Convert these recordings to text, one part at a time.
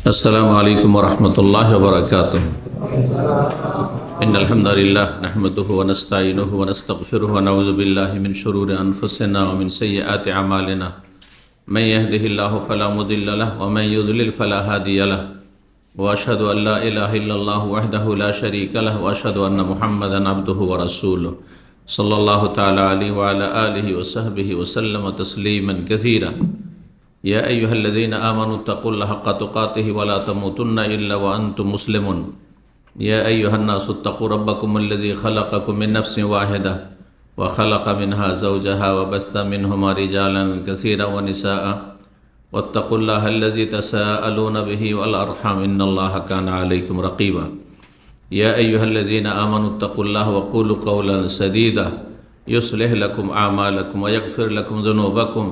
अस्सलामु अलैकुम वरहमतुल्लाहि वबरकातुह। इन्नल हम्दुलिल्लाह नहमदुहु व नस्तईनुहु व नस्तगफिरुहु व नऊज़ु बिल्लाहि मिन शुरूरि अनफुसिना व मिन सय्यिआति अमालिना। मन यहदिहिल्लाहु फला मुदिल्ल लहु व मन युद्लिल फला हादिय लहु। व अशहदु अन ला इलाहा इल्लल्लाहु वहदहु ला शरीका लहु व अशहदु अन्न मुहम्मदन अब्दुहु व रसूलुहु सल्लल्लाहु तआला अलैहि व अला आलिहि व सहबिहि व सल्लम तस्लीमन कसीरा। या अय्युहल्लज़ीना आमनुत्तक़ुल्लाह हक़्क़ तुक़ातिहि व ला तमूतुन्ना इल्ला व अंतुम मुस्लिमून। या अय्युहन्नासु इत्तक़ू रब्बकुमुल्लज़ी ख़लक़कुम मिन नफ़्सिन वाहिदा व ख़लक़ मिन्हा ज़ौजहा व बस्स मिन्हुमा रिजालन कसीरन व निसाअ वत्तक़ुल्लाहल्लज़ी तसाअलून बिही वल अर्हाम इन्नल्लाहा काना अलैकुम रक़ीबा। या अय्युहल्लज़ीना आमनुत्तक़ुल्लाह व क़ूलू क़ौलन सदीदा युस्लिह लकुम आमालकुम व यग़फ़िर लकुम ज़ुनूबकुम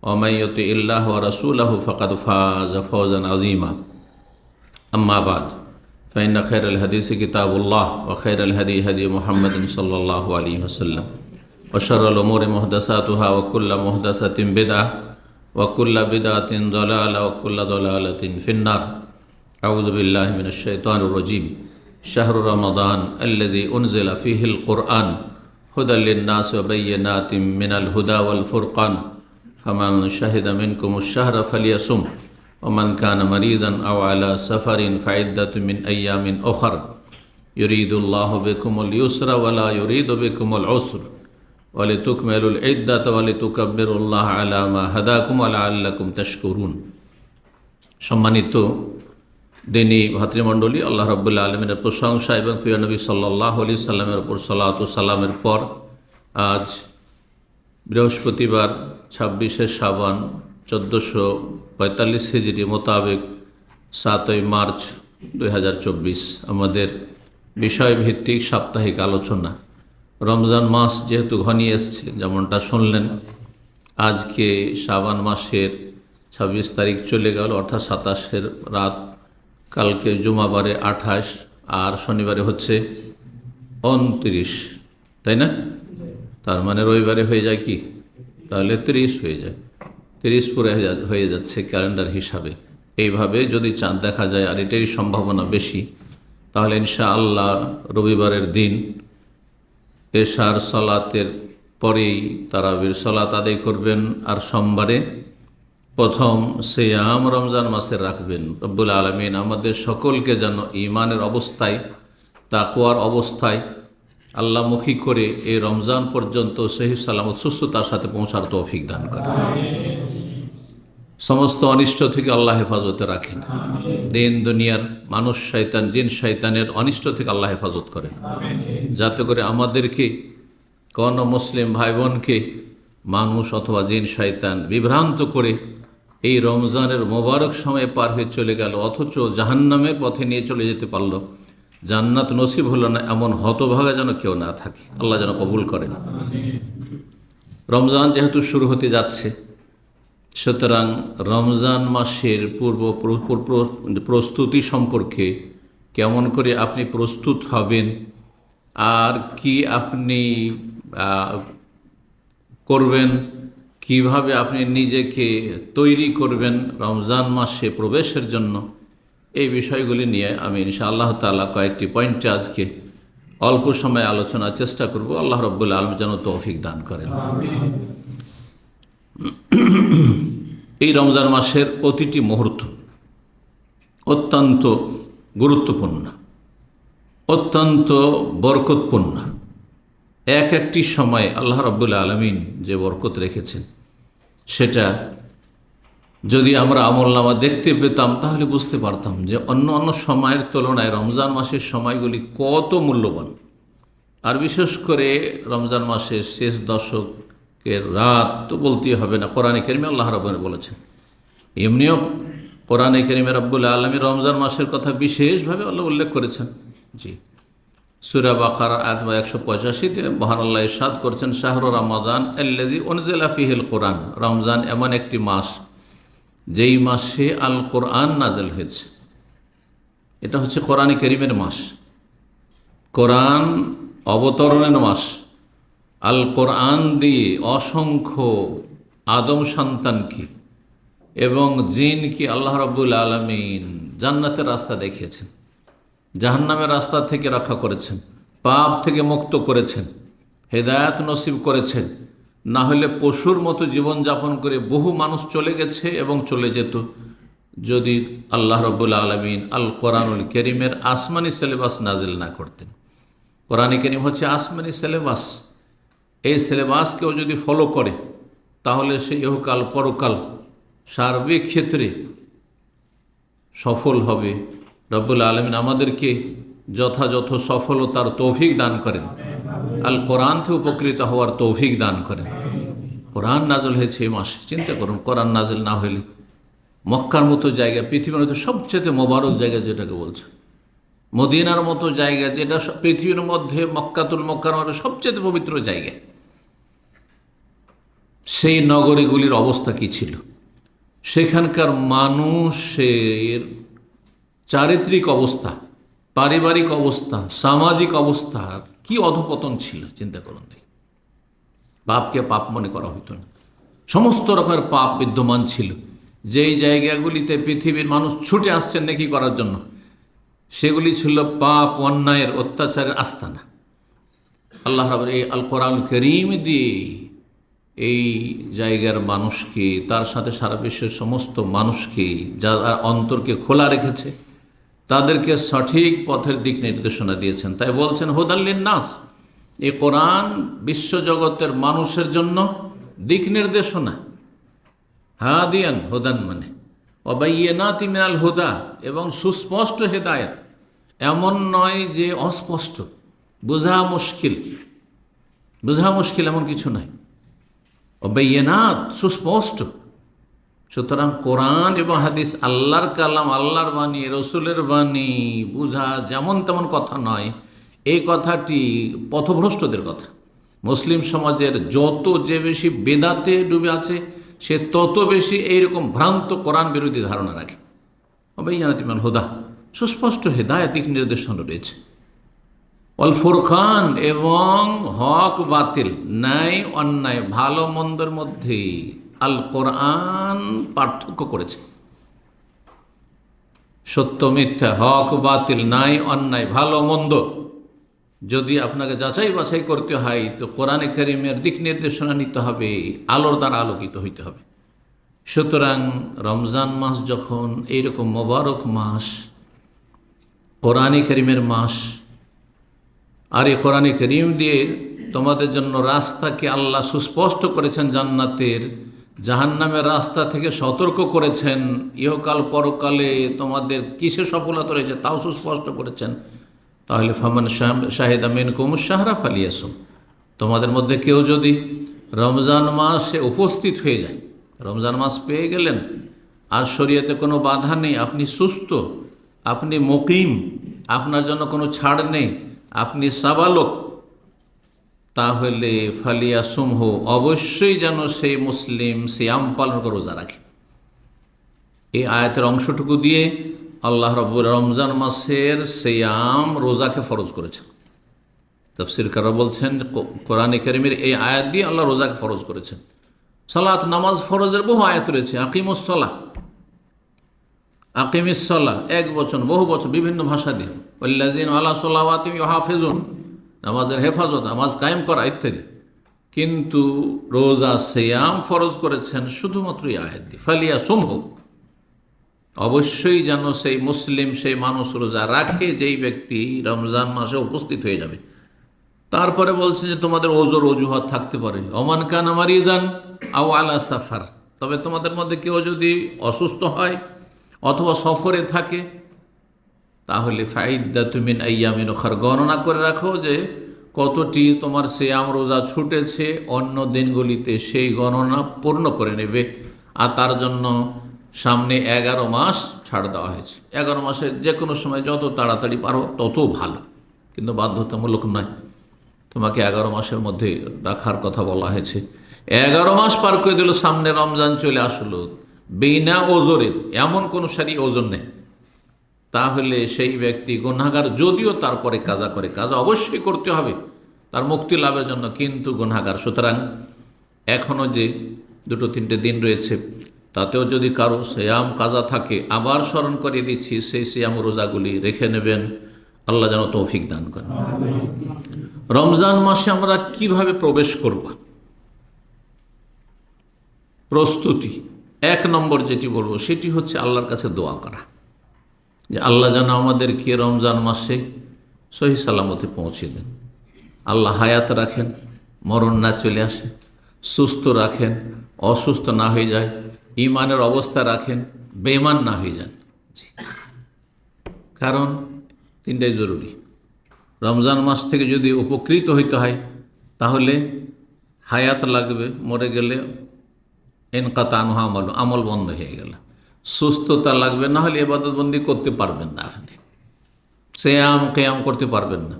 वमन युतिइल्लाह व रसूलहु फ़क़द फ़ाज़ फ़ौज़न अज़ीमा। अम्मा बाद फ़इन्न खैरल हदीस किताबुल्लाह व खैरल हदी हदी मुहम्मदिन सल्लल्लाहु अलैहि वसल्लम व शर्रल उमूरि मुहदसातुहा व कुल्लु मुहदसतिन बिदअह व कुल्लु बिदअतिन ज़लाला व कुल्लु ज़लालतिन फ़िन्नार। अऊज़ु बिल्लाहि मिनश शैतानिर रजीम। शहरु रमज़ान अल्लज़ी उन्ज़िला फ़ीहिल क़ुरआन हुदल लिन्नास व बय्यिनातिन मिनल हुदा वल फ़ुरक़ान फमन शहिद मिनकुमुश्शहर फलियसुम वमन कान मरीदन अव अला सफरिन फ़इद्दतुम मिन अय्यामिन उख़र युरीदुल्लाहु बिकुमुल युस्रा वला युरीदु बिकुमुल उस्र वलितुकमिलुल इद्दत वलितुकब्बिरुल्लाह अला मा हदाकुम व लअल्लकुम तशकुरुन। सम्मानित दिनी भातृमंडলী, আল্লাহ রাব্বুল আলামিনের প্রশংসা এবং প্রিয় নবী সাল্লাল্লাহু আলাইহি সাল্লামের উপর সালাত ও সালামের পর আজ বৃহস্পতিবার 26শে শাবান 1445 হিজরি মোতাবেক 7ই মার্চ 2024 আমাদের বিষয়ভিত্তিক সাপ্তাহিক আলোচনা। রমজান মাস যেহেতু ঘনিয়ে এসছে, যেমনটা শুনলেন, আজকে শাবান মাসের 26 তারিখ চলে গেল, অর্থাৎ 27-এর রাত, কালকে জুমাবারে 28 আর শনিবারে হচ্ছে 29, তাই না? তার মানে রবিবারে হয়ে যায় কি, তাহলে 30 হয়ে যায়, 30 পুরো হয়ে যাচ্ছে ক্যালেন্ডার হিসাবে। এইভাবে যদি চাঁদ দেখা যায়, আর এটারই সম্ভাবনা বেশি, তাহলে ইনশাআল্লাহ রবিবারের দিন এশার সালাতের পরেই তারাবির সালাত আদায় করবেন, আর সোমবারে প্রথম সিয়াম রমজান মাসের রাখবেন। রব্বুল আলামিন আমাদের সকলকে যেন ঈমানের অবস্থায়, তাকওয়ার অবস্থায় আল্লাহমুখী করে এই রমজান পর্যন্ত সহি সালামত সুস্থতার সাথে পৌঁছার তৌফিক দান করেন। সমস্ত অনিষ্ট থেকে আল্লাহ হেফাজতে রাখেন। দিন দুনিয়ার মানুষ শয়তান, জিন শয়তানের অনিষ্ট থেকে আল্লাহ হেফাজত করেন, যাতে করে আমাদেরকে, কোন মুসলিম ভাই বোনকে মানুষ অথবা জিন শয়তান বিভ্রান্ত করে এই রমজানের মোবারক সময় পার হয়ে চলে গেল, অথচ জাহান্নামের পথে নিয়ে চলে যেতে পারল, জান্নাত নসিব হলো না, এমন হতভাগা যেন কেউ না থাকে। আল্লাহ যেন কবুল করেন। রমজান যেহেতু শুরু হতে যাচ্ছে, সুতরাং রমজান মাসের প্রস্তুতি সম্পর্কে কেমন করে আপনি প্রস্তুত হবেন, আর কি আপনি করবেন, কিভাবে আপনি নিজেকে তৈরি করবেন রমজান মাসে প্রবেশের জন্য, এই বিষয়গুলি নিয়ে আমি ইনশাআল্লাহ তাআলা কয়েকটি পয়েন্টে আজকে অল্প সময় আলোচনার চেষ্টা করব। আল্লাহ রাব্বুল আলামিন যেন তৌফিক দান করেন। এই রমজান মাসের প্রতিটি মুহূর্ত অত্যন্ত গুরুত্বপূর্ণ, অত্যন্ত বরকতপূর্ণ। একটি সময় আল্লাহ রাব্বুল আলামিন যে বরকত রেখেছেন, সেটা যদি আমরা আমলনামা দেখতে পেতাম, তাহলে বুঝতে পারতাম যে অন্য অন্য সময়ের তুলনায় রমজান মাসের সময়গুলি কত মূল্যবান। আর বিশেষ করে রমজান মাসের শেষ দশকের রাত তো বলতেই হবে না। কোরআনে কারিমে আল্লাহ রাব্বুল বলেছেন, এমনিও কোরআনে কারিমে রাব্বুল আলামিন রমজান মাসের কথা বিশেষভাবে আল্লাহ উল্লেখ করেছেন। জি, সূরা বাকারা আয়াত 185-তে মহান আল্লাহ ইরশাদ করছেন, শাহরু রমাদান আল্লাযী উনজিলা ফীহিল কুরআন। রমজান এমন একটি মাস যেই মাসে আল কোরআন নাজেল হয়েছে। এটা হচ্ছে কোরআনে কারিমের মাস, কোরআন অবতরণের মাস। আল কোরআন দিয়ে অসংখ্য আদম সন্তানকে এবং জিনকে আল্লাহ রাব্বুল আলামিন জান্নাতের রাস্তা দেখিয়েছেন, জাহান্নামের রাস্তা থেকে রক্ষা করেছেন, পাপ থেকে মুক্ত করেছেন, হেদায়াত নসিব করেছেন। না হলে পশুর মতো জীবনযাপন করে বহু মানুষ চলে গেছে এবং চলে যেত যদি আল্লাহ রাব্বুল আলামিন আল কোরআনুল কারীমের আসমানি সিলেবাস নাজিল না করতেন। কোরআনে কারীম হচ্ছে আসমানি সিলেবাস। এই সিলেবাসকেও যদি ফলো করে তাহলে সে ইহকাল পরকাল সার্বিক ক্ষেত্রে সফল হবে। রব্বুল আলামিন আমাদেরকে যথাযথ সফলতার তৌফিক দান করেন, আল কোরআন থেকে উপকৃত হওয়ার তৌফিক দান করেন। কোরআন নাজল হয়েছে এই মাসে, চিন্তা করুন, কোরআন নাজল না হইলে মক্কার মতো জায়গা, পৃথিবীর মধ্যে সবচেয়ে মোবারক জায়গা যেটাকে বলছে, মদিনার মতো জায়গা যেটা পৃথিবীর মধ্যে মক্কাতুল মুকাররমের সবচেয়ে পবিত্র জায়গা, সেই নগরীগুলির অবস্থা কি ছিল? সেখানকার মানুষের চারিত্রিক অবস্থা, পারিবারিক অবস্থা, সামাজিক অবস্থা কি অধপতন ছিল চিন্তা করুন। দেখি, পাপকে পাপ মনে করা হইত না, সমস্ত রকমের পাপ বিদ্যমান ছিল। যেই জায়গাগুলিতে পৃথিবীর মানুষ ছুটে আসছেন নেকি করার জন্য, সেগুলি ছিল পাপ, অন্যায়ের, অত্যাচারের আস্তানা। আল্লাহ রাব্বুল এই আল কোরআন কারীম দিয়ে এই জায়গার মানুষকে, তার সাথে সারা বিশ্বের সমস্ত মানুষকে, যারা অন্তরকে খোলা রেখেছে, তাদেরকে সঠিক পথের দিক নির্দেশনা দিয়েছেন। তাই বলছেন হুদাল্লিন নাস, এই কোরআন বিশ্বজগতের মানুষের জন্য দিক নির্দেশনা। হাদিয়ান, হুদান মানে ওয়াবাইয়িনাতি মিনাল হুদা, এবং সুস্পষ্ট হেদায়েত, এমন নয় যে অস্পষ্ট, বোঝা মুশকিল, বোঝা মুশকিল এমন কিছু নয়। ওয়াবাইয়িনাত, সুস্পষ্ট। সুতরাং কোরআন এবং হাদিস আল্লাহর কালাম, আল্লাহর বাণী, রসুলের বাণী, বোঝা যেমন তেমন কথা নয়। এই কথাটি পথভ্রষ্টদের কথা। মুসলিম সমাজের যত যে বেশি বেদাতে ডুবে আছে, সে তত বেশি এইরকম ভ্রান্ত কোরআন বিরোধী ধারণা রাখে। ওয়াবাইয়িনাতি মিনাল হুদা, সুস্পষ্ট হেদায়েত, দিক নির্দেশনা রয়েছে। অল ফুরকান, এবং হক বাতিল, ন্যায় অন্যায়, ভালো মন্দের মধ্যে আল কোরআন পার্থক্য করেছে। সত্য মিথ্যা, হক বাতিল, ন্যায় অন্যায়, ভালো মন্দ যদি আপনাকে যাচাই বাছাই করতে হয়, তো কোরআনে কারীমের দিক নির্দেশনা নিতে হবে, আলোর দ্বারা আলোকিত হইতে হবে। সুতরাং রমজান মাস যখন এইরকম মোবারক মাস, কোরআনে কারীমের মাস, আর এই কোরআনে কারীম দিয়ে তোমাদের জন্য রাস্তাকে আল্লাহ সুস্পষ্ট করেছেন, জান্নাতের, জাহান্নামের রাস্তা থেকে সতর্ক করেছেন, ইহকাল পরকালে তোমাদের কিসে সফলতা রয়েছে তাও সুস্পষ্ট করেছেন। তাহলে ফামান শাহিদা মিনকুমুশ শাহরা ফালিয়াসুম, তোমাদের মধ্যে কেউ যদি রমজান মাসে উপস্থিত হয়ে যায়, রমজান মাস পেয়ে গেলেন, আর শরীয়তে কোনো বাধা নেই, আপনি সুস্থ, আপনি মুকিম, আপনার জন্য কোনো ছাড় নেই, আপনি সাবালক, তাহলে ফালিয়াসুমহু, অবশ্যই যেন সেই মুসলিম সিয়াম পালন করে রোজা রাখে। এই আয়াতের অংশটুকু দিয়ে আল্লাহ রাব্বুল রমজান মাসের সিয়াম, রোজাকে ফরজ করেছেন। তাফসীরকাররা বলছেন কোরআনে কারীমের এই আয়াত দিয়ে আল্লাহ রোজাকে ফরজ করেছেন। সালাত, নামাজ ফরজের বহু আয়াত রয়েছে। আকিমুস সালাহ, আকিমিস সালাহ, এক বচন, বহু বচন, বিভিন্ন ভাষা দিয়ে। ওয়াল্লাযীনা আলা সালাওয়াতিহিম ইউহাফিজুন, নামাজের হেফাজত, নামাজ কায়েম করা ইত্যাদি। কিন্তু রোজা, সিয়াম ফরজ করেছেন শুধুমাত্র এই আয়াত দিয়ে, ফালিয়াসুমহু, অবশ্যই যেন সেই মুসলিম, সেই মানুষ রোজা রাখে যেই ব্যক্তি রমজান মাসে উপস্থিত হয়ে যাবে। তারপরে বলছে যে তোমাদের ওজর অজুহাত থাকতে পারে, ওমান কানা মারিদান আও আলা সাফার, তবে তোমাদের মধ্যে কেউ যদি অসুস্থ হয় অথবা সফরে থাকে, তাহলে ফাইদ্দাতুম মিন আইয়ামিন উখার, গণনা করে রাখো যে কতটি তোমার সিয়াম রোজা ছুটেছে অন্য দিনগুলিতে, সেই গণনা পূর্ণ করে নেবে। আর তার জন্য সামনে 11 মাস ছাড় দেওয়া হয়েছে। 11 মাসের যে কোনো সময় যত তাড়াতাড়ি পারো তত ভালো, কিন্তু বাধ্যতামূলক নয়। তোমাকে 11 মাসের মধ্যে রাখার কথা বলা হয়েছে। 11 মাস পার করে দিল, সামনে রমজান চলে আসলো, বিনা ওজরে, এমন কোনো সারি ওজন নেই, তাহলে সেই ব্যক্তি গুনাহগার। যদিও তারপরে কাজা করে, কাজা অবশ্যই করতে হবে তার মুক্তি লাভের জন্য, কিন্তু গুনাহগার। সুতরাং এখনও যে 2-3টে দিন রয়েছে, তাতেও যদি কারো সিয়াম কাজা থাকে, আবার স্মরণ করিয়ে দিচ্ছি সেই সিয়াম রোজাগুলি রেখে নেবেন। আল্লাহ যেন তৌফিক দান করেন। রমজান মাসে আমরা কিভাবে প্রবেশ করব? প্রস্তুতি 1 নম্বর যেটি বলবো সেটি হচ্ছে আল্লাহর কাছে দোয়া করা, যে আল্লাহ যেন আমাদেরকে রমজান মাসে সহি সালামতে পৌঁছে দেন। আল্লাহ হায়াত রাখেন, মরণ না চলে আসে, সুস্থ রাখেন, অসুস্থ না হয়ে যায়, ইমানের অবস্থা রাখেন, বেঈমান না হয়ে যান। কারণ 3টাই জরুরি। রমজান মাস থেকে যদি উপকৃত হইতে হয় তাহলে হায়াত লাগবে, মরে গেলে ইনকাতা আনহু আমল, আমল বন্ধ হয়ে গেল। সুস্থতা লাগবে, না হলে ইবাদতবন্দি করতে পারবেন না, আপনি সিয়াম কিয়াম করতে পারবেন না,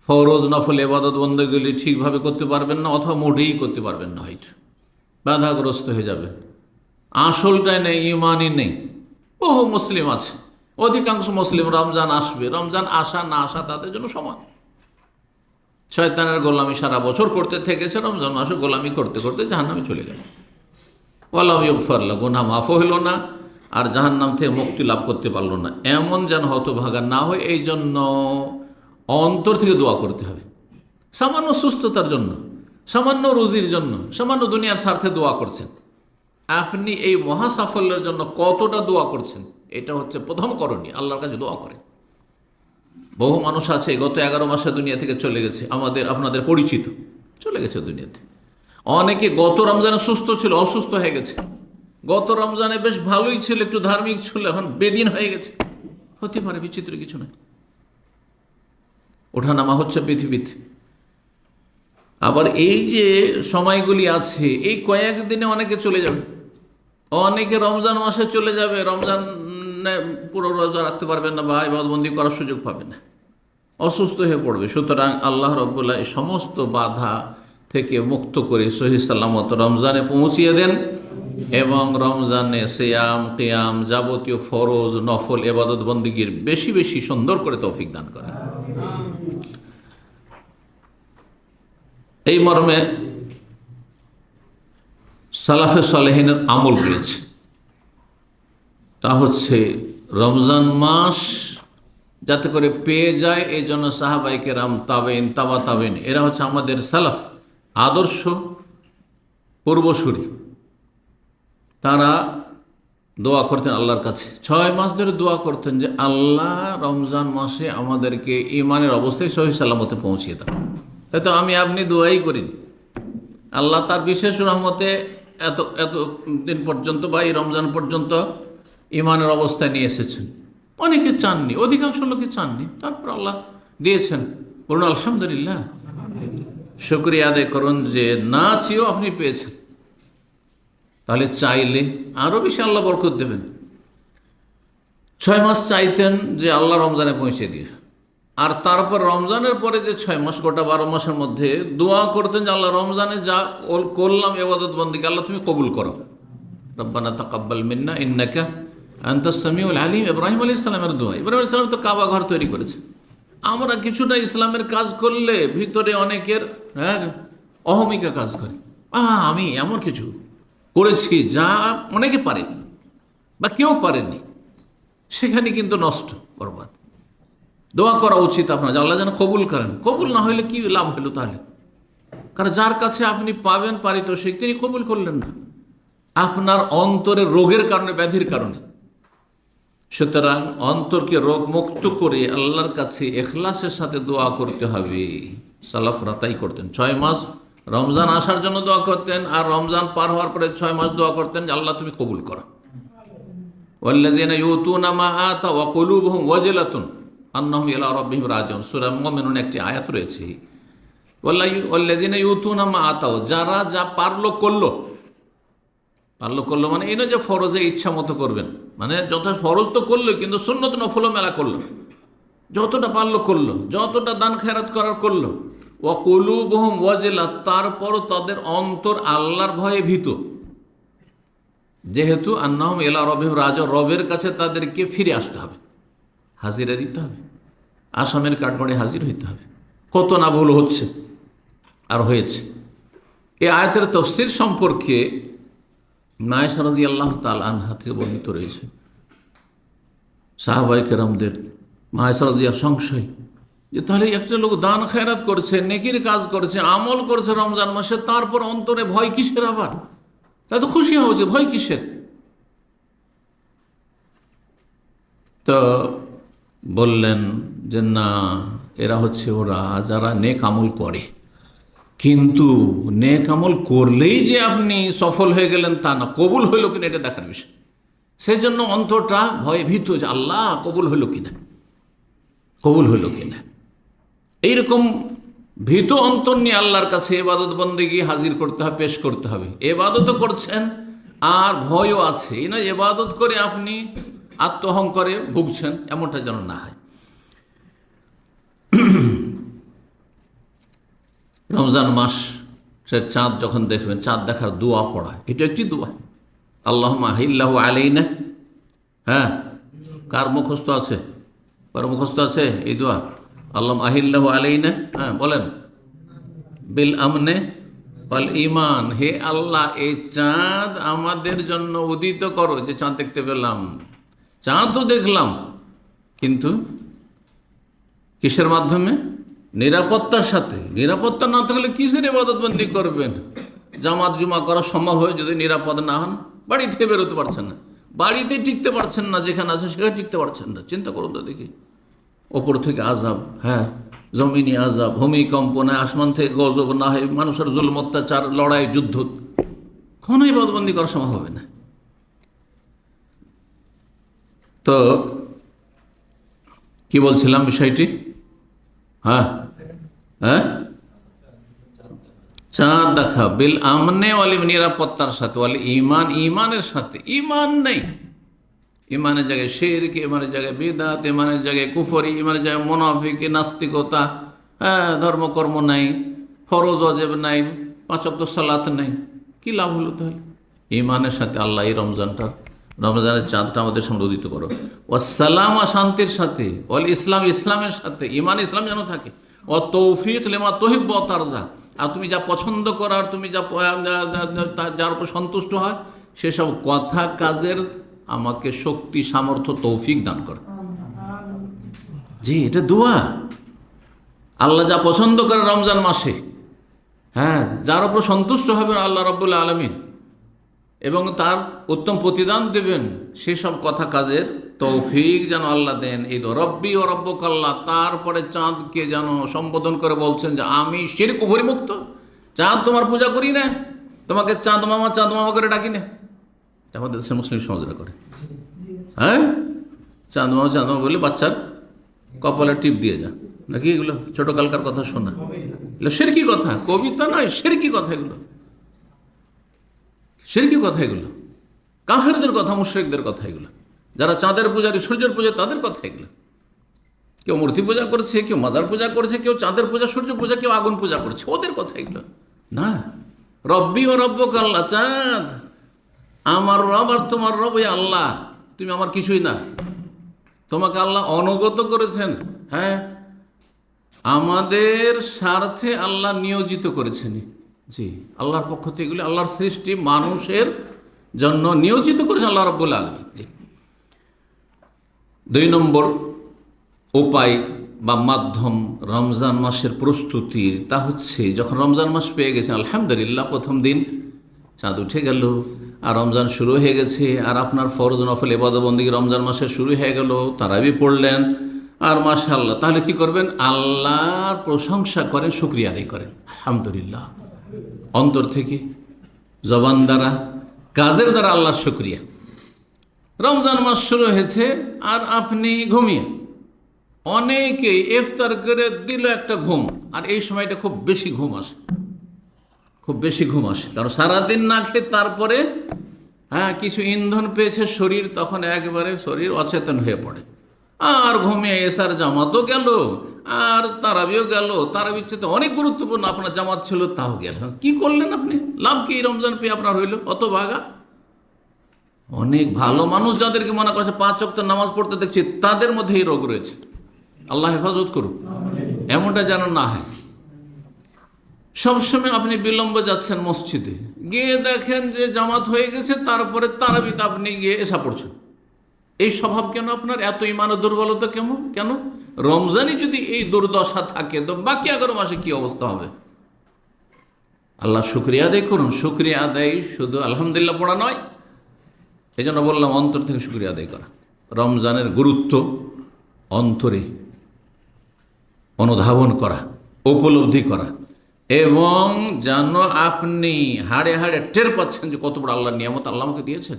ফরজ নফল ইবাদত বন্দেগুলি ঠিকভাবে করতে পারবেন না, অথবা মোটেই করতে পারবেন না, হয়তো বাধাগ্রস্ত হয়ে যাবেন। আসলটাই নেই, ইমানই নেই। বহু মুসলিম আছে, অধিকাংশ মুসলিম রমজান আসবে, রমজান আসা না আসা তাদের জন্য সমান। শয়তানের গোলামি সারা বছর করতে থেকেছে, রমজান মাসে গোলামি করতে করতে জাহান্নামে চলে গেল। ওয়ালাম ইগফারলা, গুনাহ মাফ হইল না, আর জাহান্নাম থেকে মুক্তি লাভ করতে পারলো না। এমন যেন হতভাগা না হয়, এই জন্য অন্তর থেকে দোয়া করতে হবে। সামান্য সুস্থতার জন্য, সামান্য রুজির জন্য, সামান্য দুনিয়ার স্বার্থে দোয়া করছেন। আপনি এই মহা সাফল্যের জন্য কতটা দোয়া করছেন, এটা হচ্ছে প্রথম করণীয়। আল্লাহর কাছে দোয়া করেন। বহু মানুষ আছে গত 11 মাসে দুনিয়া থেকে চলে গেছে, আপনাদের পরিচিত, চলে গেছে দুনিয়াতে। অনেকে গত রমজানে সুস্থ ছিল, অসুস্থ হয়ে গেছে। গত রমজানে বেশ ভালোই ছিল, একটু ধার্মিক ছিল, এখন বেদিন হয়ে গেছে। হতে পারে, বিচিত্র কিছু নয়। ওঠানামা হচ্ছে পৃথিবীতে। আবার এই যে সময়গুলি আছে, এই কয়েকদিনে অনেকে চলে যাবে। অনেকে রমজান মাসে চলে যাবে, রমজানে পুরো রোজা রাখতে পারবেন না বা ইবাদতবন্দি করার সুযোগ পাবে না, অসুস্থ হয়ে পড়বে। সুতরাং আল্লাহ রাব্বুল এই সমস্ত বাধা থেকে মুক্ত করে সহি সালামত রমজানে পৌঁছিয়ে দেন, এবং রমজানে সিয়াম কিয়াম যাবতীয় ফরজ নফল ইবাদত বন্দেগীর বেশি বেশি সুন্দর করে তৌফিক দান করেন। এই মর্মে সালাফে সালেহিনের আমল রয়েছে। তা হচ্ছে রমজান মাস যাতে করে পেয়ে যায়, এই জন্য সাহাবায়ে কেরাম, তাবেইন, তাবা তাবেইন, এরা হচ্ছে আমাদের সালাফ, আদর্শ পূর্বসূরি। তারা দোয়া করতেন আল্লাহর কাছে, 6 মাস ধরে দোয়া করতেন যে আল্লাহ রমজান মাসে আমাদেরকে ইমানের অবস্থায় সহি সালামতে পৌঁছিয়ে দেন। হয়তো আমি আপনি দোয়াই করিনি, আল্লাহ তার বিশেষ রহমতে এত দিন পর্যন্ত বা এই রমজান পর্যন্ত ইমানের অবস্থায় নিয়ে এসেছেন। অনেকে চাননি, অধিকাংশ লোকে চাননি, তারপর আল্লাহ দিয়েছেন। বলুন আলহামদুলিল্লাহ, শুকরিয়া আদায় করুন যে না চেয়েও আপনি পেয়েছেন। তাহলে চাইলে আরও বেশি আল্লাহ বরকত দেবেন। 6 মাস চাইতেন যে আল্লাহ রমজানে পৌঁছে দিয়ে, আর তারপর রমজানের পরে যে 6 মাস, গোটা 12 মাসের মধ্যে দোয়া করতেন যে আল্লাহ রমজানে যা করলাম ইবাদত বন্দেগী, আল্লাহ তুমি কবুল করো। রব্বানা তাকাব্বাল মিন্না ইন্নাকা আনতাস সামিউল আলিম। ইব্রাহিম আলাইহিস সালামের দোয়া। ইব্রাহিম আলাইহিস সালাম তো কাবা ঘর তৈরি করেছে। আমরা কিছুটা ইসলামের কাজ করলে ভিতরে অনেকের অহমিকা কাজ করে, আমি এমন কিছু করেছি যা অনেকে পারেনি বা কেউ পারেনি, সেখানে কিন্তু নষ্ট, বরবাদ। দোয়া করা উচিত আপনার যে আল্লাহ যেন কবুল করেন। কবুল না হইলে কি লাভ হলো তাহলে? কারণ যার কাছে আপনি পাবেন পারিতোষিক, তিনি কবুল করলেন না, আপনার অন্তরের রোগের কারণে, ব্যাধির কারণে। সুতরাং অন্তরকে রোগ মুক্ত করে আল্লাহর কাছে ইখলাসের সাথে দোয়া করতে হবে। সালাফরা তাই করতেন। 6 মাস রমজান আসার জন্য দোয়া করতেন, আর রমজান পার হওয়ার পরে 6 মাস দোয়া করতেন যে আল্লাহ তুমি কবুল করো। ওয়াল্লাযীনা ইউতুনা মা আতা ওয়া কুলুবুহুম ওয়াজিলাতুন আন্নাহুম ইলা রাব্বিহিম রাজিউন। সূরা মুমিনুন একটি আয়াত রয়েছে, ওয়াল্লাযীনা ইউতুনা মা আতাও, যারা যা পারলো করলো মানে এই নয় যে ফরজে ইচ্ছা মতো করবেন, মানে যত ফরজ তো করলো, কিন্তু সুন্নত নফল মেলা করলো, যতটা পারলো করলো, যতটা দান খেরাত করার করলো। ওয়া কুলুবুহুম ওয়াজিলা, তারপরও তাদের অন্তর আল্লাহর ভয়ে ভীত, যেহেতু আন্নাহুম ইলা রাব্বিহিম রাজিউন, রবের কাছে তাদেরকে ফিরে আসতে হবে, হাজিরা দিতে হবে, আসামের কাঠগড়ে হাজির হইতে হবে। কত না ভুল হচ্ছে আর হয়েছে। এই আয়াতের তাফসীর সম্পর্কে আয়েশা রাদিয়াল্লাহু তাআলা আনহা থেকে বর্ণিত রয়েছে, সাহাবায়ে কেরামদের আয়েশা রাদিয়াল্লাহু সংশয় যে তাহলে একটা লোক দান খেরাত করছে, নেকির কাজ করছে, আমল করছে রমজান মাসে, তারপর অন্তরে ভয় কিসের? আবার তাই তো খুশি হওয়া উচিত, ভয় কিসের? তো বললেন যে না, এরা হচ্ছে ওরা যারা নেক আমল করে, কিন্তু নেক আমল করলেই যে আপনি সফল হয়ে গেলেন তা না, কবুল হইল কিনা এটা দেখার বিষয়। সেই জন্য অন্তরটা ভয়ে ভীত যে আল্লাহ কবুল হইল কিনা, কবুল হইল কিনা। এইরকম ভীত অন্তর নিয়ে আল্লাহর কাছে ইবাদত বন্দেগী হাজির করতে হবে, পেশ করতে হবে। ইবাদতও করছেন আর ভয়ও আছে, এই নয় ইবাদত করে আপনি আত্মহংকারে ভুগছেন, এমনটা যেন না হয়। রমজান মাসের চাঁদ যখন দেখবেন, চাঁদ দেখার দোয়া পড়া, এটা একটি দোয়া। আল্লাহুম্মা আহিল্লাহু আলাইনা, হ্যাঁ, কার মুখস্থ আছে? কার মুখস্থ আছে এই দোয়া? আল্লাহুম্মা আহিল্লাহু আলাইনা, হ্যাঁ বলেন, বিল আমনে ওয়াল ঈমান, হে আল্লাহ এই চাঁদ আমাদের জন্য উদিত করো। যে চাঁদ দেখতে পেলাম, চাঁদ তো দেখলাম, কিন্তু কিসের মাধ্যমে? নিরাপত্তার সাথে। নিরাপত্তা না থাকলে কিসের ইবাদতবন্দি করবেন? জামাত জুমা করা সম্ভব হয় যদি নিরাপদ না হন? বাড়ি থেকে বেরোতে পারছেন না, বাড়িতে টিকতে পারছেন না, যেখানে আছে সেখানে টিকতে পারছেন না। চিন্তা করুন তো দেখি, ওপর থেকে আযাব, হ্যাঁ জমিনি আযাব, ভূমিকম্প না, আসমান থেকে গজব না হয়, মানুষের জুলম অত্যাচার, লড়াই যুদ্ধ, কোনো ইবাদতবন্দি করা সম্ভব হবে না। তো কি বলছিলাম বিষয়টি? হ্যাঁ হ্যাঁ, চাঁদ দেখা, বিল আমনে ওয়ালি, নিরাপত্তার সাথে, ওয়ালি ঈমান, ঈমানের সাথে। ঈমান নেই, ঈমানের জায়গায় শিরক, ঈমানের জায়গায় বিদআত, ঈমানের জায়গায় কুফরি, ঈমানের জায়গায় মুনাফিকি, নাস্তিকতা, হ্যাঁ ধর্মকর্ম নাই, ফরজ ওয়াজিব নাই, পাঁচ ওয়াক্ত সালাত নাই, কি লাভ হলো তাহলে? ঈমানের সাথে আল্লাহ এই রমজানের চাঁদটা আমাদের সামনে উদিত করো। ওয়াসসালাম, শান্তির সাথে, ওয়াল ইসলাম, ইসলামের সাথে, ঈমান ইসলাম যেন থাকে। ও তৌফিক লিমা তুহিব্বু ওয়া তারজা, আর তুমি যা পছন্দ করো, আর তুমি যার উপর সন্তুষ্ট হয়, সেসব কথা কাজের আমাকে শক্তি, সামর্থ্য, তৌফিক দান করো। জি, এটা দোয়া। আল্লাহ যা পছন্দ করে রমজান মাসে, হ্যাঁ যার উপর সন্তুষ্ট হবেন আল্লাহ রাব্বুল আলামিন এবং তার উত্তম প্রতিদান দেবেন, সেসব কথা কাজের তৌফিক যেন আল্লাহ দেন। এই তো রব্বি ও রব্বুকাল্লাহ। তারপরে চাঁদকে যেন সম্বোধন করে বলছেন যে আমি শিরক কুফরি মুক্ত, চাঁদ তোমার পূজা করি না, তোমাকে চাঁদ মামা করে ডাকি না। আমাদের দেশের মুসলিম সমাজরা করে, হ্যাঁ চাঁদ মামা বলে বাচ্চার কপালে টিপ দিয়ে যা, নাকি এগুলো ছোটকালকার কথা শোনা, এগুলো শিরকি কথা, কবিতা নয়, শিরকি কথা এগুলো, শিরকি কথা এগুলো, কাফেরদের কথা, মুশরিকদের কথা এগুলো, যারা চাঁদের পূজারী, সূর্যের পূজা, তাদের কথা এগুলো। কেউ মূর্তি পূজা করছে, কেউ মাজার পূজা করছে, কেউ চাঁদের পূজা, সূর্য পূজা, কেউ আগুন পূজা করছে, ওদের কথা এগুলো না। রব্বি ও রব্বুকাল্লাহ, চাঁদ আমার রব আর তোমার রব ওই আল্লাহ, তুমি আমার কিছুই না। তোমাকে আল্লাহ অনুগত করেছেন, হ্যাঁ আমাদের স্বার্থে আল্লাহ নিয়োজিত করেছেন। জি, আল্লাহর পক্ষ থেকে এগুলি আল্লাহর সৃষ্টি, মানুষের জন্য নিয়োজিত করেছেন আল্লাহ রাব্বুল আলামিন। জি। 2 নম্বর উপায় বা মাধ্যম রমজান মাসের প্রস্তুতির, তা হচ্ছে যখন রমজান মাস পেয়ে গেছেন, আলহামদুলিল্লাহ প্রথম দিন চাঁদ উঠে গেল আর রমজান শুরু হয়ে গেছে, আর আপনার ফরজ নফল ইবাদত বন্দেগী রমজান মাসে শুরু হয়ে গেল, তারাবি পড়লেন, আর মাশাআল্লাহ, তাহলে কি করবেন? আল্লাহর প্রশংসা করেন, শুকরিয়া আদায় করেন, আলহামদুলিল্লাহ, অন্তর থেকে, জবান দ্বারা, কাজের দ্বারা আল্লাহর শুকরিয়া। রমজান মাস শুরু হয়েছে আর আপনি ঘুমিয়ে, অনেকেই ইফতার করে দিল একটা ঘুম, আর এই সময়টা খুব বেশি ঘুম আসে, খুব বেশি ঘুম আসে, কারণ সারাদিন না খেয়ে তারপরে হ্যাঁ কিছু ইন্ধন পেয়েছে শরীর, তখন একবারে শরীর অচেতন হয়ে পড়ে, আর ঘুমিয়ে এসার জামাতও গেল, আর তারাবিও গেল, তারাবির চেয়ে অনেক গুরুত্বপূর্ণ আপনার জামাত ছিল, তাও গেল। কি করলেন আপনি? লাভ কি রমজান পেয়ে আপনার হইল? অত ভাগা। অনেক ভালো মানুষ যাদেরকে মনে করছে 5 ওয়াক্ত নামাজ পড়তে দেখছি, তাদের মধ্যে এই রোগ রয়েছে। আল্লাহ হেফাজত করুন, এমনটা যেন না হয়। সবসময় আপনি বিলম্বে যাচ্ছেন মসজিদে, গিয়ে দেখেন যে জামাত হয়ে গেছে, তারপরে তারাবিতে আপনি গিয়ে এসা পড়ছেন। এই স্বভাব কেন আপনার? এত ইমানের দুর্বলতা কেন? রমজানই যদি এই দুর্দশা থাকে তো বাকি 11 মাসে কি অবস্থা হবে? আল্লাহ শুকরিয়া আদায় করুন। শুকরিয়া আদায় শুধু আলহামদুলিল্লাহ পড়া নয়, এই জন্য বললাম অন্তর থেকে শুকরিয়া আদায় করা, রমজানের গুরুত্ব অন্তরে অনুধাবন করা, উপলব্ধি করা, এবং যেন আপনি হাড়ে হাড়ে টের পাচ্ছেন যে কত বড় আল্লাহর নিয়ামত আল্লাহ আমাকে দিয়েছেন।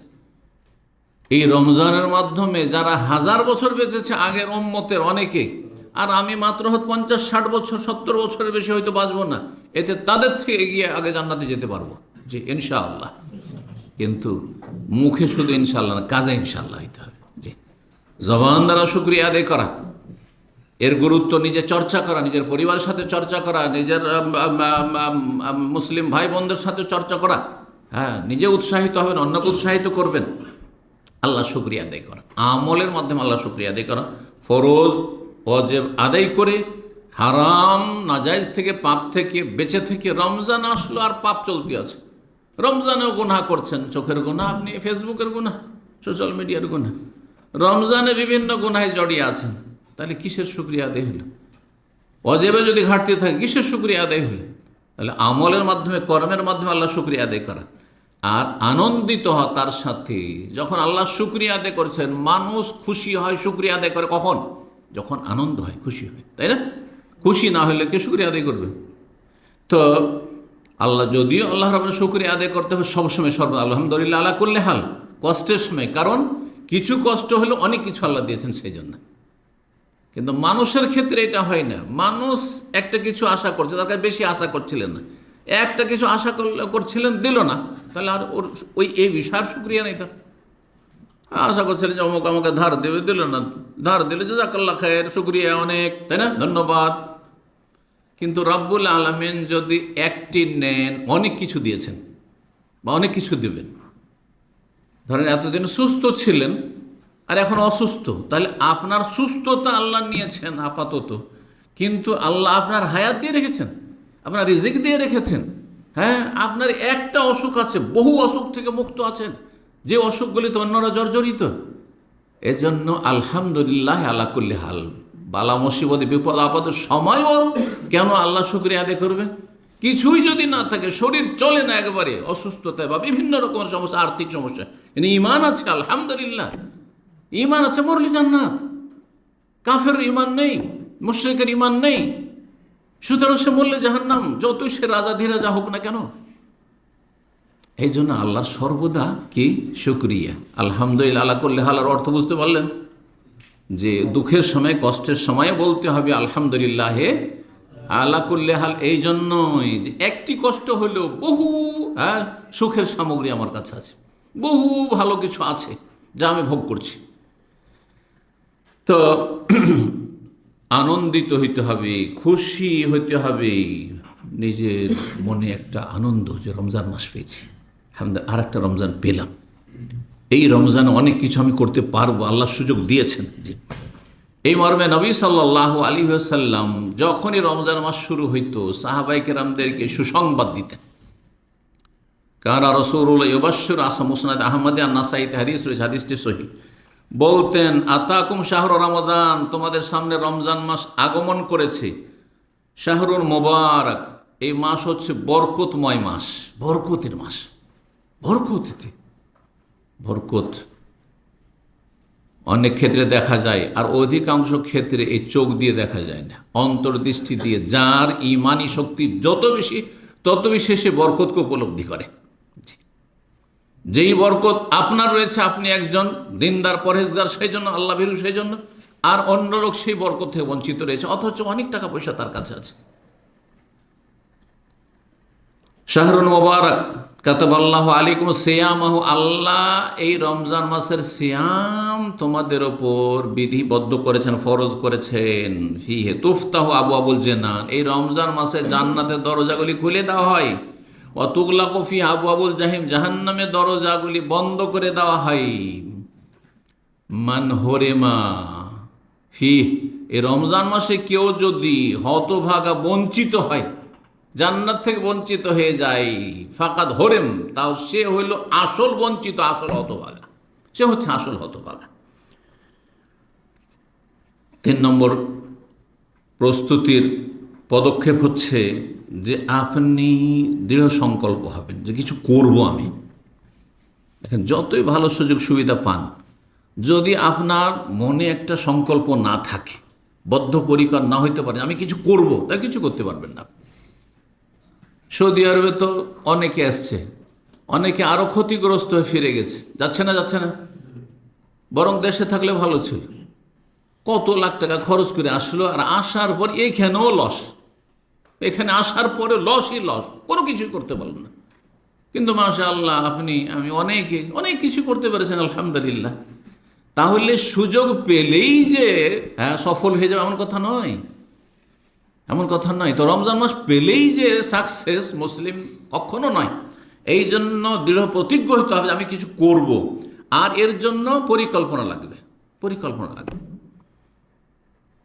এই রমজানের মাধ্যমে যারা 1000 বছর বেঁচেছে আগের উম্মতের অনেকে, আর আমি মাত্র 50-60 বছর 70 বছরের বেশি হয়তো বাঁচবো না, এতে তাদের থেকে এগিয়ে আগে জান্নাতে যেতে পারবো, জি ইনশাআল্লাহ। কিন্তু মুখে শুধু ইনশাআল্লাহ না, কাজে ইনশাআল্লাহ হইতে হবে। জি, জবান দ্বারা শুকরিয়া আদায় করা, এর গুরুত্ব নিজে চর্চা করা, নিজের পরিবারের সাথে চর্চা করা, নিজের মুসলিম ভাই বোনদের সাথে চর্চা করা, হ্যাঁ, নিজে উৎসাহিত হবেন, অন্যকে উৎসাহিত করবেন। আল্লাহ শুকরিয়া আদায় করা, আমলের মাধ্যমে আল্লাহ শুকরিয়া আদায় করা, ফরজ ওয়াজিব আদায় করে হারাম নাজাইজ থেকে, পাপ থেকে বেঁচে থেকে। রমজান আসলো আর পাপ চলতে আছে, রমজানেও গুনাহ করছেন, চোখের গুনাহ, আপনি ফেসবুকের গুনাহ, সোশ্যাল মিডিয়ার গুনাহ, রমজানে বিভিন্ন গুনাহে জড়িয়ে আছেন, তাহলে কিসের শুকরিয়া আদায় হলো? ওয়াজিবে যদি ঘাটতি থাকে কিসের শুকরিয়া আদায় হলো? তাহলে আমলের মাধ্যমে, কর্মের মাধ্যমে আল্লাহ শুকরিয়া আদায় করা, আর আনন্দিত হওয়া তার সাথে। যখন আল্লাহ শুকরিয়া আদায় করছেন, মানুষ খুশি হয়, শুকরিয়া আদায় করে কখন? যখন আনন্দ হয়, খুশি হয়, তাই না? খুশি না হলে কে শুকরিয়া আদায় করবে? তো আল্লাহ, যদিও আল্লাহ রাব্বুল শুকরিয়া আদায় করতে হবে সবসময়, আলহামদুলিল্লাহ আলা কুল্লি হাল, কষ্টের সময়, কারণ কিছু কষ্ট হলে অনেক কিছু আল্লাহ দিয়েছেন সেই জন্য। কিন্তু মানুষের ক্ষেত্রে এটা হয় না। মানুষ একটা কিছু আশা করছে, তার কাছে বেশি আশা করছিলেন না, একটা কিছু আশা করছিলেন, দিল না, তাহলে আর ওর এই বিষয়ের শুকরিয়া নেই। তার আশা করছিলেন যে অমুক আমাকে ধার দেবে, দিল না, ধার দিলে জাযাকাল্লাহ খায়ের, শুকরিয়া অনেক, তাই না, ধন্যবাদ। কিন্তু রব্বুল আলামিন যদি একটি নেন, অনেক কিছু দিয়েছেন বা অনেক কিছু দেবেন। ধরেন এতদিন সুস্থ ছিলেন আর এখন অসুস্থ, তাহলে আপনার সুস্থতা আল্লাহ নিয়েছেন আপাতত, কিন্তু আল্লাহ আপনার হায়াত দিয়ে রেখেছেন, আপনার রিজিক দিয়ে রেখেছেন। হ্যাঁ, আপনার একটা অসুখ আছে, বহু অসুখ থেকে মুক্ত আছেন, যে অসুখগুলিতে অন্যরা জর্জরিত। এজন্য আলহামদুলিল্লাহ আলা কুল্লি হাল, বালা মুসিবতে, বিপদ আপদের সময়ও কেন আল্লাহ শুকরিয়া আদায় করবেন? কিছুই যদি না থাকে, শরীর চলে না একেবারে, অসুস্থতায় বা বিভিন্ন রকমের সমস্যা, আর্থিক সমস্যা, কিন্তু ঈমান আছে আলহামদুলিল্লাহ, ঈমান আছে, মরলি জান্নাত। কাফের ঈমান নেই, মুশরিকের ঈমান নেই, সুতরাং সে মরলে জাহান্নাম, যতই সে রাজা ধীরাজা হোক না কেন। এই জন্য আল্লাহর সর্বদা কি শুকরিয়া, আলহামদুলিল্লাহ আলা কুল্লি হালের অর্থ বুঝতে পারলেন? যে দুঃখের সময়, কষ্টের সময়ে বলতে হবে আলহামদুলিল্লাহ আলা কুল্লি হাল। এই জন্যই যে একটি কষ্ট হলেও বহু সুখের সামগ্রী আমার কাছে আছে, বহু ভালো কিছু আছে যা আমি ভোগ করছি। তো আনন্দিত হইতে হবে, খুশি হইতে হবে, নিজের মনে একটা আনন্দ যে রমজান মাস পেয়েছি, আর একটা রমজান পেলাম, এই রমজানে অনেক কিছু আমি করতে পারবো, আল্লাহ সুযোগ দিয়েছেন। যে এই মর্মে নবী সাল্লাল্লাহু আলাইহি ওয়াসাল্লাম যখনই রমজান মাস শুরু হইতো, সাহাবায়ে কেরামদেরকে সুসংবাদ দিতেন। কানা রাসূলুল্লাহ ইউবাশশিরু, আসা মুসনাদ আহমদে আর নাসাইতে হাদিস রয়েছে, হাদিসটি সহিহ। বলতেন, আতাকুম শাহরু রমজান, তোমাদের সামনে রমজান মাস আগমন করেছে। শাহরুল মুবারক, এই মাস হচ্ছে বরকতময় মাস, বরকতের মাস, বরকতে বরকত অনেক ক্ষেত্রে দেখা যায়, আর অধিকাংশ ক্ষেত্রে এই চোখ দিয়ে দেখা যায় না, অন্তর্দৃষ্টি দিয়ে। যার ইমানি শক্তি যত বেশি, তত বেশি সে বরকতকে উপলব্ধি করে। যেই বরকত আপনার রয়েছে, আপনি একজন দিনদার পরহেজগার, সেই জন্য আল্লাহ ভীরু, সেই জন্য, আর অন্য লোক সেই বরকত থেকে বঞ্চিত রয়েছে, অথচ অনেক টাকা পয়সা তার কাছে আছে। শাহরুল মুবারক কাতাবাল্লাহু আলাইকুম সিয়ামাহু, আল্লাহ এই রমজান মাসের সিয়াম তোমাদের ওপর বিধিবদ্ধ করেছেন, ফরজ করেছেন। ফিহে তুফতাহু আবওয়াবুল জান্নাত, এই রমজান মাসে জান্নাতের দরজাগুলি খুলে দেওয়া হয়। ওয়া তুগলাকু ফি আবওয়াবুল জাহিম, জাহান্নামের দরজাগুলি বন্ধ করে দেওয়া হয়। মান হুরিমা ফি, এই রমজান মাসে কেউ যদি হতভাগা, বঞ্চিত হয়, জান্নাত থেকে বঞ্চিত হয়ে যায়, ফাকাদ হরেম, তাও সে হইল আসল বঞ্চিত, আসল হতভাগা, সে হচ্ছে আসল হতভাগা। 3 নম্বর প্রস্তুতির পদক্ষেপ হচ্ছে যে আপনি দৃঢ় সংকল্প হবেন যে কিছু করব আমি। দেখেন, যতই ভালো সুযোগ সুবিধা পান, যদি আপনার মনে একটা সংকল্প না থাকে, বদ্ধপরিকর না হইতে পারে আমি কিছু করব, তা কিছু করতে পারবেন না। সৌদি আরবে তো অনেকে আসছে, অনেকে আরও ক্ষতিগ্রস্ত হয়ে ফিরে গেছে। যাচ্ছে না, যাচ্ছে না? বরং দেশে থাকলে ভালো ছিল। কত লাখ টাকা খরচ করে আসলো, আর আসার পর এইখানেও লস, এখানে আসার পরে লসই লস, কোনো কিছুই করতে পারল না। কিন্তু মাশাআল্লাহ আমি অনেক কিছু করতে পেরেছেন, আলহামদুলিল্লাহ। তাহলে সুযোগ পেলেই যে সফল হয়ে যাবে এমন কথা নয়, এমন কথা নয়। তো রমজান মাস পেলেই যে সাকসেস মুসলিম কখনো নয়। এই জন্য দৃঢ় প্রতিজ্ঞ হতে হবে আমি কিছু করব, আর এর জন্য পরিকল্পনা লাগবে, পরিকল্পনা লাগবে।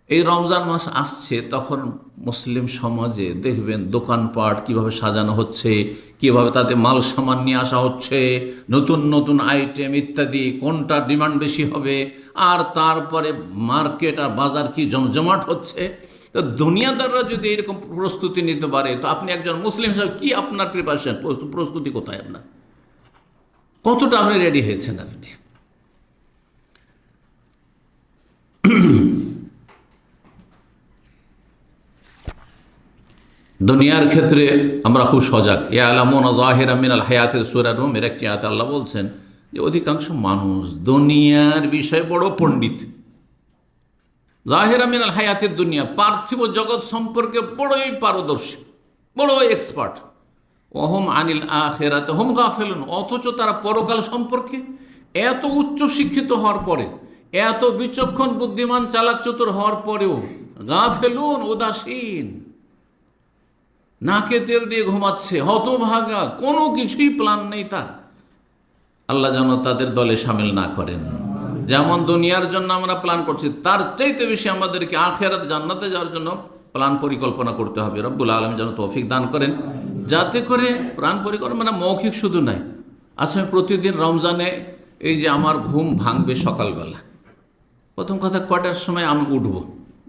এই রমজান মাস আসছে, তখন মুসলিম সমাজে দেখবেন দোকানপাট কিভাবে সাজানো হচ্ছে, কিভাবে তাতে মাল সামান নিয়ে আসা হচ্ছে, নতুন নতুন আইটেম ইত্যাদি, কোনটা ডিমান্ড বেশি হবে, আর তারপরে মার্কেট আর বাজার কি জমজমাট হচ্ছে। তো দুনিয়াদাররা যদি এরকম প্রস্তুতি নিতে পারে, তো আপনি একজন মুসলিম হিসাবে কি আপনার প্রিপারেশন, প্রস্তুতি কোথায় আপনার, কতটা আপনি রেডি হয়েছেন আপনি? দুনিয়ার ক্ষেত্রে আমরা খুব সজাগ। ইয়ালামুনা যাহিরাম মিনাল হায়াতিস সূরা রুম এর একটি আয়াতে আল্লাহ বলছেন যে অধিকাংশ মানুষ দুনিয়ার বিষয়ে বড় পণ্ডিত। যাহিরাম মিনাল হায়াতিদ দুনিয়া, পার্থিব জগৎ সম্পর্কে বড়ই পারদর্শী, বড়ই এক্সপার্ট। ওহুম আনিল আখিরাতি হুম গাফিলুন, অথচ তারা পরকাল সম্পর্কে এত উচ্চ শিক্ষিত হওয়ার পরে, এত বিচক্ষণ বুদ্ধিমান চালাক চতুর হওয়ার পরেও গাফিলুন, উদাসীন, নাকে তেল দিয়ে ঘুমাচ্ছে, হতভাগা, কোনো কিছুই প্ল্যান নেই তার। আল্লাহ যেন তাদের দলে সামিল না করেন। যেমন দুনিয়ার জন্য আমরা প্ল্যান করছি, তার চাইতে বেশি আমাদেরকে আখিরাত জান্নাতে যাওয়ার জন্য প্ল্যান পরিকল্পনা করতে হবে। রব্বুল আলামিন যেন তৌফিক দান করেন, যাতে করে প্ল্যান পরিকল্পনা মানে মৌখিক শুধু নাই। আচ্ছা, প্রতিদিন রমজানে এই যে আমার ঘুম ভাঙবে সকালবেলা, প্রথম কথা কটার সময় আমি উঠব?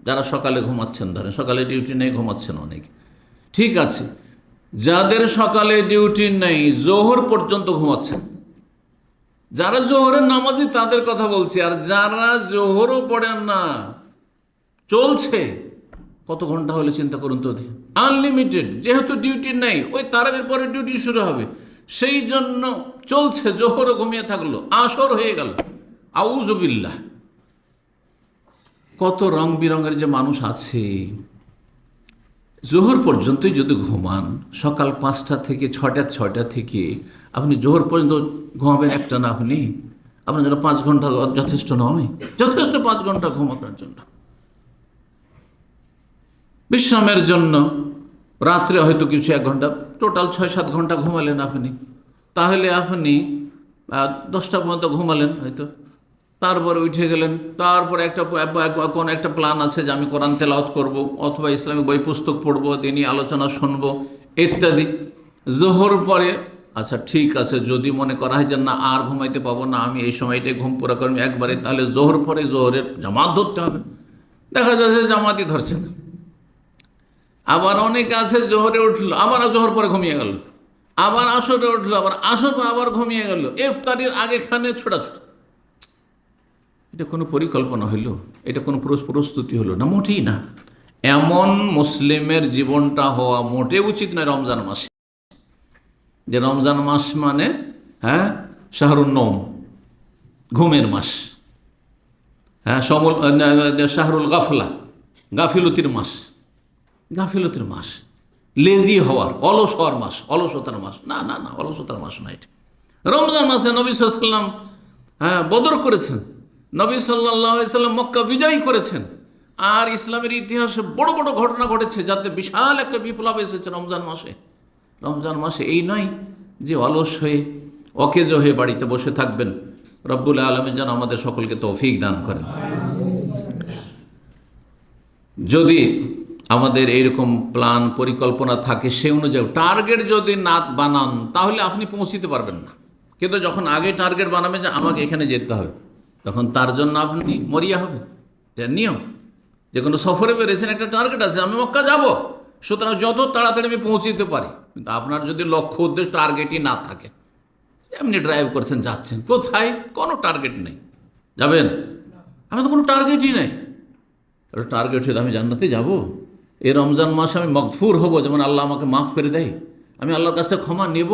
যারা সকালে ঘুমাচ্ছেন, ধরেন সকালে ডিউটি নেই, ঘুমাচ্ছেন অনেক, ঠিক আছে। যাদের সকালে ডিউটি নেই, জোহর পর্যন্ত ঘুমাচ্ছেন, যারা জোহরের নামাজি তাদের কথা বলছি, আর যারা জোহরও পড়েন না, চলছে, কত ঘন্টা হলে চিন্তা করুন তো, আনলিমিটেড। যেহেতু ডিউটি নেই, ওই তারাবির পরে ডিউটি শুরু হবে, সেই জন্য চলছে, জোহরও ঘুমিয়ে থাকলো, আসর হয়ে গেল, আউযুবিল্লাহ। কত রং বিরঙের যে মানুষ আছে। জোহর পর্যন্তই যদি ঘুমান, সকাল 5টা থেকে 6টা থেকে আপনি জোহর পর্যন্ত ঘুমাবেন একটা না, আপনার জন্য 5 ঘন্টা যথেষ্ট নয়? যথেষ্ট 5 ঘন্টা ঘুম আপনার জন্য। বিশ্রামের জন্য রাত্রে হয়তো কিছু 1 ঘন্টা, টোটাল 6-7 ঘন্টা ঘুমালেন আপনি, তাহলে আপনি 10টা পর্যন্ত ঘুমালেন হয়তো, তারপরে উঠে গেলেন, তারপরে কোনো একটা প্ল্যান আছে যে আমি কোরআন তেলাওয়াত করব, অথবা ইসলামিক বই পুস্তক পড়বো, দিনই আলোচনা শুনবো ইত্যাদি। জোহর পরে আচ্ছা ঠিক আছে, যদি মনে করা হয় যে না আর ঘুমাইতে পাবো না, আমি এই সময়টাই ঘুম পুরা করবো একবারে, তাহলে জোহর পরে জোহরের জামাত ধরতে হবে। দেখা যাচ্ছে জামাতই ধরছে না। আবার অনেকে আছে জোহরে উঠলো, আবার জোহর পরে ঘুমিয়ে গেল, আবার আসরে উঠলো, আবার আসর পর আবার ঘুমিয়ে গেল, ইফতারির আগেখানে ছোটাছুটি। এটা কোনো পরিকল্পনা হইল? এটা কোনো প্রস্তুতি হলো না? মোটেই না। এমন মুসলিমের জীবনটা হওয়া মোটে উচিত নয় রমজান মাসে। যে রমজান মাস মানে শাহরুন নওম, ঘুমের মাস, শাহরুল গাফলা, গাফিলতির মাস, গাফিলতির মাস, লেজি হওয়ার, অলস হওয়ার মাস, অলসতার মাস। না না না, অলসতার মাস না এটা। রমজান মাসে নবী সাল্লাল্লাহু আলাইহি ওয়াসাল্লাম বদর করেছেন, নবী সাল্লাল্লাহু আলাইহি ওয়াসাল্লাম মক্কা বিজয় করেছেন, আর ইসলামের ইতিহাসে বড় বড় ঘটনা ঘটেছে, যাতে বিশাল একটা বিপ্লব এসেছে রমজান মাসে। রমজান মাসে এই নয় যে অলস হয়ে অকেজ হয়ে বাড়িতে বসে থাকবেন। রব্বুল আলামিন যেন আমাদের সকলকে তৌফিক দান করেন। যদি আমাদের এইরকম প্ল্যান পরিকল্পনা থাকে, সে অনুযায়ী টার্গেট যদি না বানান তাহলে আপনি পৌঁছিতে পারবেন না। কিন্তু যখন আগে টার্গেট বানাবেন যে আমাকে এখানে যেতে হবে, তখন তার জন্য আপনি মরিয়া হবেন। এটা নিয়ম। যে কোনো সফরে বেরিয়েছেন, একটা টার্গেট আছে, আমি মক্কা যাব, সুতরাং যত তাড়াতাড়ি আমি পৌঁছিতে পারি। কিন্তু আপনার যদি লক্ষ্য উদ্দেশ্য টার্গেটই না থাকে, এমনি ড্রাইভ করছেন, যাচ্ছেন কোথায়, কোনো টার্গেট নেই, যাবেন, আমি তো কোনো টার্গেটই নেই। তাহলে টার্গেট হয়ে আমি জান্নাতে যাব, এই রমজান মাসে আমি মগফুর হব, যেমন আল্লাহ আমাকে মাফ করে দেয়, আমি আল্লাহর কাছ থেকে ক্ষমা নেব,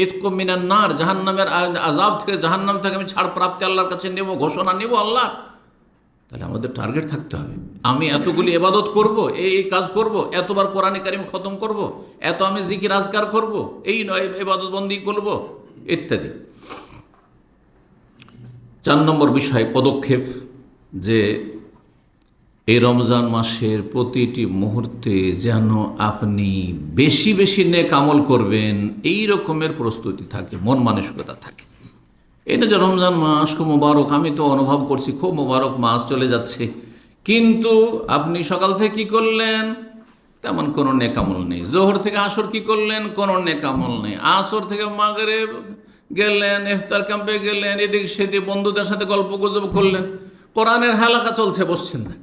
ইতকু মিনান নার, জাহান্নামের আযাব থেকে, জাহান্নাম থেকে আমি ছাড় প্রাপ্তি আল্লাহর কাছে নেব, ঘোষণা নেব আল্লাহ। তাহলে আমাদের টার্গেট থাকতে হবে, আমি এতগুলি ইবাদত করব, এই কাজ করব, এতবার কোরআনে কারিম খতম করব, এত আমি জিকির আজকার করব, এই নয় ইবাদত বন্দি করব ইত্যাদি। 4 নম্বর বিষয় পদক্ষেপ, যে এই রমজান মাসের প্রতিটি মুহূর্তে যেন আপনি বেশি বেশি নেক আমল করবেন, এই রকমের প্রস্তুতি থাকে, মন মানসিকতা থাকে। এই না যে রমজান মাস খুব মোবারক, আমি তো অনুভব করছি খুব মোবারক মাস চলে যাচ্ছে, কিন্তু আপনি সকাল থেকে কি করলেন, তেমন কোনো নেক আমল নেই। জোহর থেকে আসর কি করলেন, কোনো নেক আমল নেই। আসর থেকে মাগরিব গেলেন, ইফতার ক্যাম্পে গেলেন, এদিক সেদিক বন্ধুদের সাথে গল্প গুজব করলেন, কোরআনের হালাকা চলছে, বসছেন না।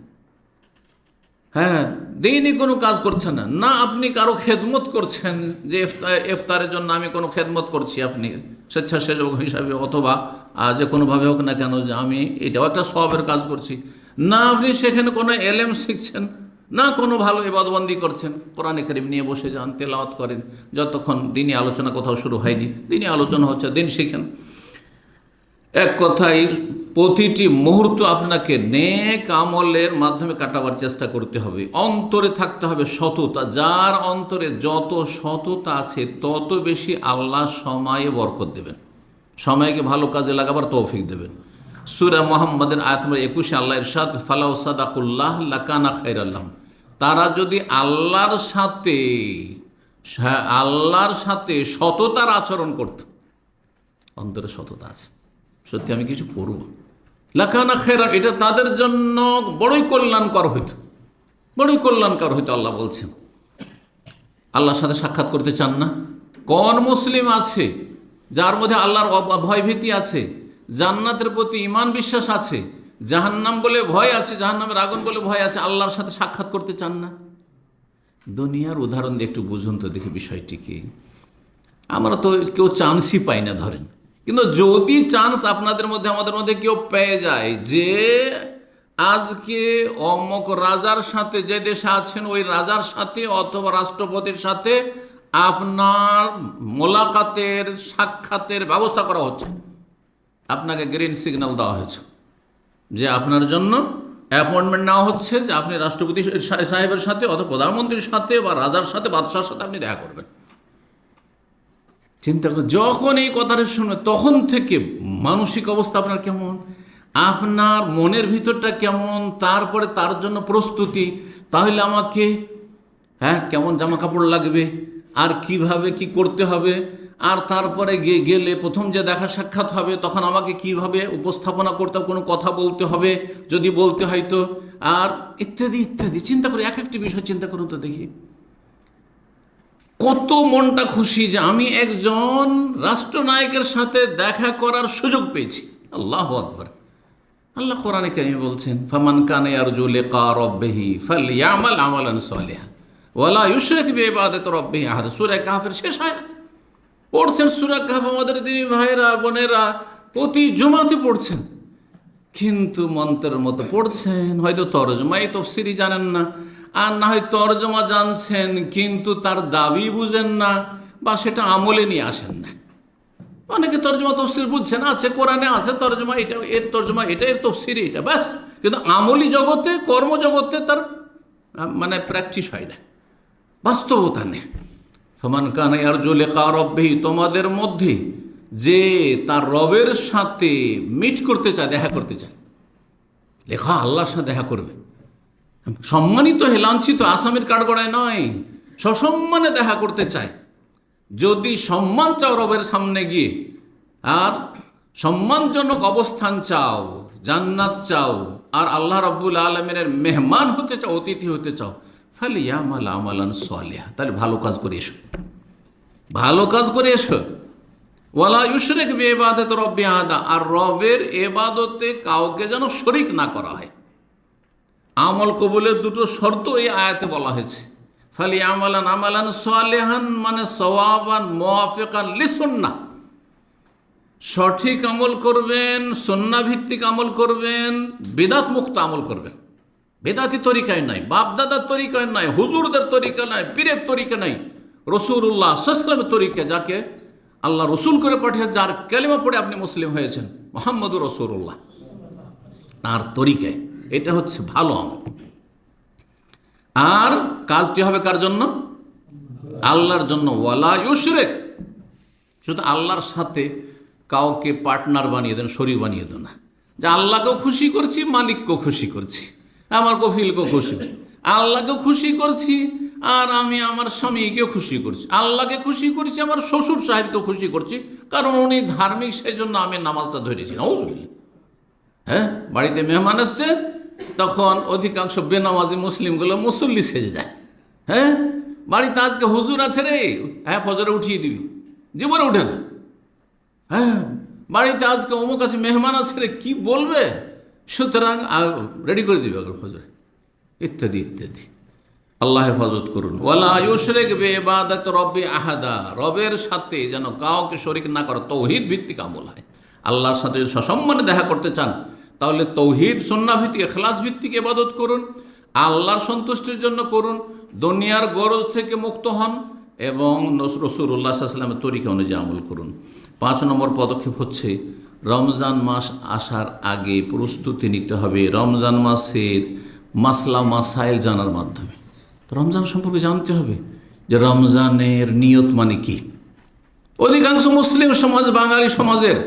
হ্যাঁ, দিনই কোনো কাজ করছেন না, না আপনি কারো খেদমত করছেন, যে ইফতারের জন্য আমি কোনো খেদমত করছি, আপনি স্বেচ্ছাসেবক হিসাবে অথবা যে কোনোভাবে হোক না কেন, যে আমি এটাও একটা সওয়াবের কাজ করছি, না আপনি সেখানে কোনো এলেম শিখছেন, না কোনো ভালো ইবাদতবন্দি করছেন। কোরআনে কারিম নিয়ে বসে যান, তেলাওয়াত করেন, যতক্ষণ দিনই আলোচনা কোথাও শুরু হয়নি, দিনই আলোচনা হচ্ছে, দিন শিখেন। এক কথায় প্রতিটি মুহূর্ত আপনাকে নেক আমলের মাধ্যমে কাটাবার চেষ্টা করতে হবে। অন্তরে থাকতে হবে সততা, যার অন্তরে যত সততা আছে তত বেশি আল্লাহ সময়ে বরকত দেবেন, সময়কে ভালো কাজে লাগাবার তৌফিক দেবেন। সূরা মুহাম্মাদের আয়াত নম্বর 21 আল্লাহ ইরশাদ, ফালাউ সাদাকুল্লাহ লাকানা খায়রাল লাহুম, তারা যদি আল্লাহর সাথে সততার আচরণ করত, অন্তরে সততা আছে, সত্যি আমি কিছু করব, লাকানা খায়রান, এটা তাদের জন্য বড়ই কল্যাণকর হইত, বড়ই কল্যাণকর হইতো। আল্লাহ বলছেন, আল্লাহর সাথে সাক্ষাৎ করতে চান না? কোন মুসলিম আছে যার মধ্যে আল্লাহর ভয়ভীতি আছে, জান্নাতের প্রতি ঈমান বিশ্বাস আছে, জাহান্নাম বলে ভয় আছে, জাহান্নামের আগুন বলে ভয় আছে, আল্লাহর সাথে সাক্ষাৎ করতে চান না? দুনিয়ার উদাহরণ দিয়ে একটু বুঝুন তো দেখি বিষয়টিকে। আমরা তো কেউ চান্সই পাই না ধরেন, কিন্তু যদি চান্স আপনাদের মধ্যে আমাদের মধ্যে কেউ পেয়ে যায় যে আজকে অমক রাজার সাথে, যে দেশে আছেন ওই রাজার সাথে অথবা রাষ্ট্রপতির সাথে আপনার মোলাকাতের, সাক্ষাতের ব্যবস্থা করা হচ্ছে, আপনাকে গ্রিন সিগন্যাল দেওয়া হয়েছে যে আপনার জন্য অ্যাপয়েন্টমেন্ট নেওয়া হচ্ছে, যে আপনি রাষ্ট্রপতি সাহেবের সাথে অথবা প্রধানমন্ত্রীর সাথে বা রাজার সাথে, বাদশার সাথে আপনি দেখা করবেন। চিন্তা করুন, যখন এই কথাটা শুনে তখন থেকে মানসিক অবস্থা আপনার কেমন, আপনার মনের ভিতরটা কেমন, তারপরে তার জন্য প্রস্তুতি, তাহলে আমাকে কেমন জামা কাপড় লাগবে, আর কিভাবে কি করতে হবে, আর তারপরে গেলে প্রথম যে দেখা সাক্ষাৎ হবে তখন আমাকে কিভাবে উপস্থাপনা করতে হবে, কোনো কথা বলতে হবে যদি বলতে হয় তো, আর ইত্যাদি ইত্যাদি। চিন্তা করি, এক একটি বিষয় চিন্তা করুন তো দেখি, কত মনটা খুশি যে আমি একজন রাষ্ট্রনায়কের সাথে দেখা করার সুযোগ পেয়েছি। আল্লাহু আকবার। আল্লাহ কোরআনে কারিমে বলছেন, ফামান কানা ইয়ারজু লিকা রাব্বিহি ফালইয়ামাল আমালান সালিহান ওয়ালা ইউশরিক বিইবাদাতি রাব্বিহি আহাদা। সূরা কাহফের শেষ আয়াত পড়ছেন। সূরা কাহফ আমাদের দিনী ভাইরা বোনেরা প্রতি জুমাতে পড়ছেন, কিন্তু মন্ত্রের মতো পড়ছেন, হয়তো তরজমাই তাফসীরই জানেন না, আর না হয় তরজমা জানছেন কিন্তু তার দাবি বুঝেন না, বা সেটা আমলে নিয়ে আসেন না। অনেকে তরজমা তফসির বুঝছেন, আছে কোরআনে আছে তরজমা, এটা এর তরজমা, এটা এর তফসির এটা, ব্যাস, কিন্তু আমলি জগতে, কর্মজগতে তার মানে প্র্যাকটিস হয় না, বাস্তবতা নেই। ফামান কানা ইয়ারজু লিকা রাব্বিহি, তোমাদের মধ্যে যে তার রবের সাথে মিট করতে চায়, দেখা করতে চায়, লেখা আল্লাহর সাথে দেখা করবে, সম্মানিত হে, লাঞ্ছিত আসামির কাঠগড়ায় নয়, সসম্মানে দেখা করতে চায়। যদি সম্মান চাও রবের সামনে গিয়ে, আর সম্মানজনক অবস্থান চাও, জান্নাত চাও, আর আল্লাহ রাব্বুল আলামিনের মেহমান হতে চাও, অতিথি হতে চাও, ফালিয়ামাল আমালান সালিহা, তাহলে ভালো কাজ করে এসো, ভালো কাজ করে এসো। ওয়ালা ইউশরিক বিইবাদাতি রাব্বি আহাদা, আর রবের ইবাদতে কাউকে যেন শরীক না করা হয়। আমল কবুলের দুটো শর্ত এই আয়াতে বলা হয়েছে। ফালিয়ামালান আমালান সালিহান মানে সওয়াবান মুওয়াফিকান লিসুন্নাহ, সঠিক আমল করবেন, সুন্নাহ ভিত্তিক আমল করবেন, বিদআত মুক্ত আমল করবেন। বেদাতি তরিকায় নাই, বাপদাদার তরিকায় নাই, হুজুরদের তরিকা নাই, পীরের তরিকা নাই, রাসূলুল্লাহ সাল্লাল্লাহু আলাইহি ওয়াসাল্লামের তরিকা, যাকে আল্লাহ রসুল করে পাঠিয়েছে, যার কালিমা পড়ে আপনি মুসলিম হয়েছেন, মুহাম্মদুর রাসূলুল্লাহ, তার তরিকায়। এটা হচ্ছে ভালো আমল। আর কাজটি হবে কার জন্য? আল্লাহর জন্য। ওয়ালা ইউশরিক, শুধু আল্লাহর সাথে কাউকে পার্টনার বানিয়ে দেন, শরীক বানিয়ে দেন না, যে আল্লাহকেও খুশি করছি, মালিককেও খুশি করছি, আমার কফিলকেও খুশি, আল্লাহকেও খুশি করছি, আর আমি আমার স্বামীকেও খুশি করছি, আল্লাহকে খুশি করছি, আমার শ্বশুর সাহেবকেও খুশি করছি, কারণ উনি ধার্মিক, সেই জন্য আমি নামাজটা ধরেছি। নাউজুবিল্লাহ। হ্যাঁ, বাড়িতে মেহমান আসছে, তখন অধিকাংশ বেনামাজি মুসলিমগুলো মুসল্লি সেজে যায়। হ্যাঁ, বাড়িতে আজকে হুজুর আছে রে, হ্যাঁ ফজরে উঠিয়ে দিবি, জীবনে উঠে না। হ্যাঁ, বাড়িতে আজকে অমুক আছে, মেহমান আছে রে, কি বলবে, সুতরাং রেডি করে দিবে ফজরে, ইত্যাদি ইত্যাদি। আল্লাহ হেফাজত করুন। ওয়ালা ইউশরিক বিইবাদাতি রাব্বি আহাদা, রবের সাথে যেন কাউকে শরীক না করে, তৌহিদ ভিত্তিক আমল হয়। আল্লাহর সাথে যদি সসম্মানে দেখা করতে চান, তাহলে তৌহিদ, সুন্নাহ ভিত্তিক, ইখলাস ভিত্তিক ইবাদত করুন, আল্লাহর সন্তুষ্টির জন্য করুন, দুনিয়ার গরজ থেকে মুক্ত হন, এবং রাসূলুল্লাহ সাল্লাল্লাহু আলাইহি ওয়াসাল্লামের তরিকা অনুযায়ী আমল করুন। 5 নম্বর পদক্ষেপ হচ্ছে রমজান মাস আসার আগে প্রস্তুতি নিতে হবে রমজান মাসের মাসলা মাসাইল জানার মাধ্যমে। রমজান সম্পর্কে জানতে হবে যে রমজানের নিয়ত মানে কি। অধিকাংশ মুসলিম সমাজ, বাঙালি সমাজের,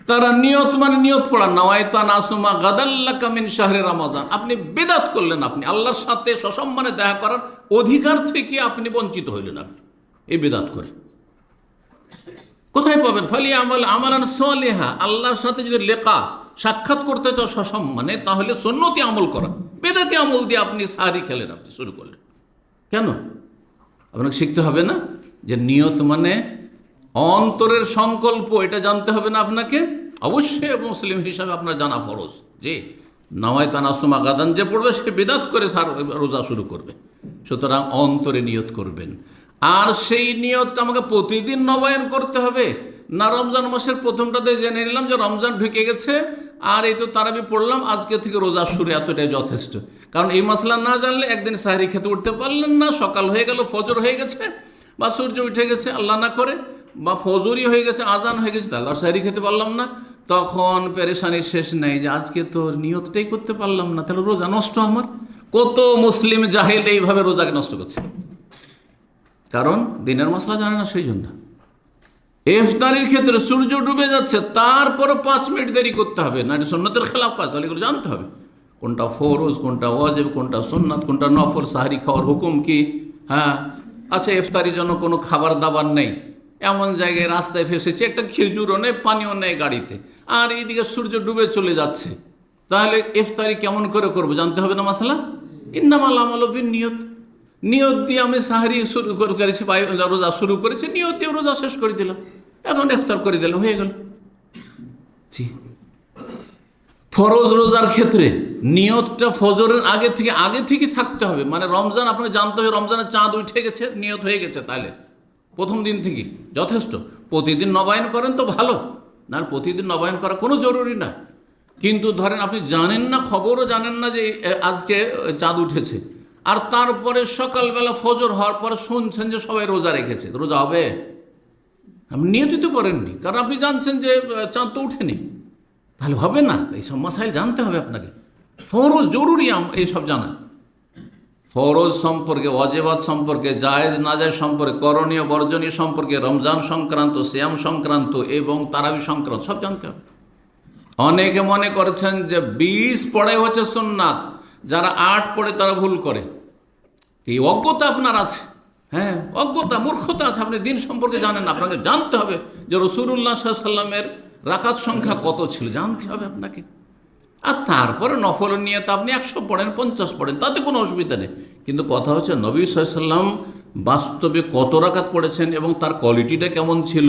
তারা নিয়ত মানে নিয়ত পড়া, নাওয়াইতু আন আসুমা গাদাল্লাকা মিন শাহরি রমাদান। আপনি বিদআত করলেন, আপনি আল্লাহর সাথে সসম্মানে দেখা করার অধিকার থেকে আপনি বঞ্চিত হইলেন, আপনি এই বিদআত করে। কোথায় পাবেন? ফালিয়ামাল আমালান সালিহা, আল্লাহর সাথে যদি লেখা সাক্ষাৎ করতে চাও সসম্মানে, তাহলে সুন্নতি আমল করা। বিদআতি আমল দিয়ে আপনি সাহরি খেলেন, আপনি শুরু করলেন কেন? আপনাকে শিখতে হবে না যে নিয়ত মানে অন্তরের সংকল্প, এটা জানতে হবে না আপনাকে? অবশ্যই মুসলিম হিসাবে আপনার জানা ফরজ যে নাওয়াইতু আন আসুমা গাদান যে পড়বে সে বিদআত করে রোজা শুরু করবে। সুতরাং অন্তরে নিয়ত করবেন, আর সেই নিয়তটা আমাকে প্রতিদিন নবায়ন করতে হবে না। রমজান মাসের প্রথমটাতে জেনে নিলাম যে রমজান ঢুকে গেছে, আর এই তো তারাবি পড়লাম, আজকে থেকে রোজা শুরু, এতটাই যথেষ্ট। কারণ এই মসলা না জানলে একদিন সাহরি খেতে উঠতে পারলেন না, সকাল হয়ে গেল, ফজর হয়ে গেছে, বা সূর্য উঠে গেছে আল্লাহ না করে, বা ফজরই হয়ে গেছে, আজান হয়ে গেছে, তাহলে সাহরি খেতে পারলাম না, তখন পেরেশানির শেষ নেই যে আজকে তো নিয়তটাই করতে পারলাম না, তাহলে রোজা নষ্ট আমার। কত মুসলিম জাহেল এইভাবে রোজাকে নষ্ট করছে, কারণ দিনের মশলা জানে না। সেই জন্য ইফতারির ক্ষেত্রে সূর্য ডুবে যাচ্ছে, তারপরে 5 মিনিট দেরি করতে হবে না, এটা সুন্নতের খেলাফ কাজ। তাহলে এগুলো জানতে হবে কোনটা ফরজ, কোনটা ওয়াজিব, কোনটা সুন্নাত, কোনটা নফল, সাহরি খাওয়ার হুকুম কি। হ্যাঁ, আচ্ছা, ইফতারির জন্য কোনো খাবার দাবার নেই, এমন জায়গায় রাস্তায় ফেসেছি, একটা খেজুরও নেই, পানিও নেই গাড়িতে, আর এইদিকে সূর্য ডুবে চলে যাচ্ছে, তাহলে ইফতারি কেমন করে করবো জানতে হবে না মাসলা। ইন্নামাল আমালু বিন্নিয়ত, নিয়ত দিয়ে আমি সাহরি শুরু করেছি, রোজা শুরু করেছি, নিয়ত দিয়ে রোজা শেষ করে দিলাম, এখন ইফতার করে দিলাম, হয়ে গেল। জি, ফরজ রোজার ক্ষেত্রে নিয়তটা ফজরের আগে থেকে থাকতে হবে। মানে রমজান আপনাকে জানতে হবে রমজানের চাঁদ উঠে গেছে, নিয়ত হয়ে গেছে, তাহলে প্রথম দিন থেকে যথেষ্ট। প্রতিদিন নবায়ন করেন তো ভালো, না প্রতিদিন নবায়ন করা কোনো জরুরি না। কিন্তু ধরেন আপনি জানেন না, খবরও জানেন না যে আজকে চাঁদ উঠেছে, আর তারপরে সকালবেলা ফজর হওয়ার পর শুনছেন যে সবাই রোজা রেখেছে, রোজা হবে? আপনি নিয়তিত করেননি, কারণ আপনি জানছেন যে চাঁদ তো উঠেনি, তাহলে হবে না। এইসব মাসাইল জানতে হবে আপনাকে, ফরজ জরুরি এইসব জানা। ফরজ সম্পর্কে, ওয়াজিবাত সম্পর্কে, জায়েজ নাজায়েজ সম্পর্কে, করণীয় বর্জনীয় সম্পর্কে, রমজান সংক্রান্ত, সিয়াম সংক্রান্ত এবং তারাবি সংক্রান্ত সব জানতে হবে। অনেকে মনে করছেন যে 20 পড়ে হচ্ছে সুন্নাত, যারা 8 পড়ে তারা ভুল করে। এই অজ্ঞতা আপনার আছে, হ্যাঁ অজ্ঞতা, মূর্খতা আছে, আপনি দিন সম্পর্কে জানেন না। আপনাকে জানতে হবে যে রাসূলুল্লাহ সাল্লাল্লাহু আলাইহি ওয়াসাল্লামের রাকাত সংখ্যা কত ছিল, জানতে হবে আপনাকে। আর তারপরে নফল নিয়ে তো আপনি 100 পড়েন, 50 পড়েন, তাতে কোনো অসুবিধা নেই, কিন্তু কথা হচ্ছে নবী সাল্লাল্লাহু আলাইহি ওয়াসাল্লাম বাস্তবে কত রাকাত পড়েছেন এবং তার কোয়ালিটিটা কেমন ছিল।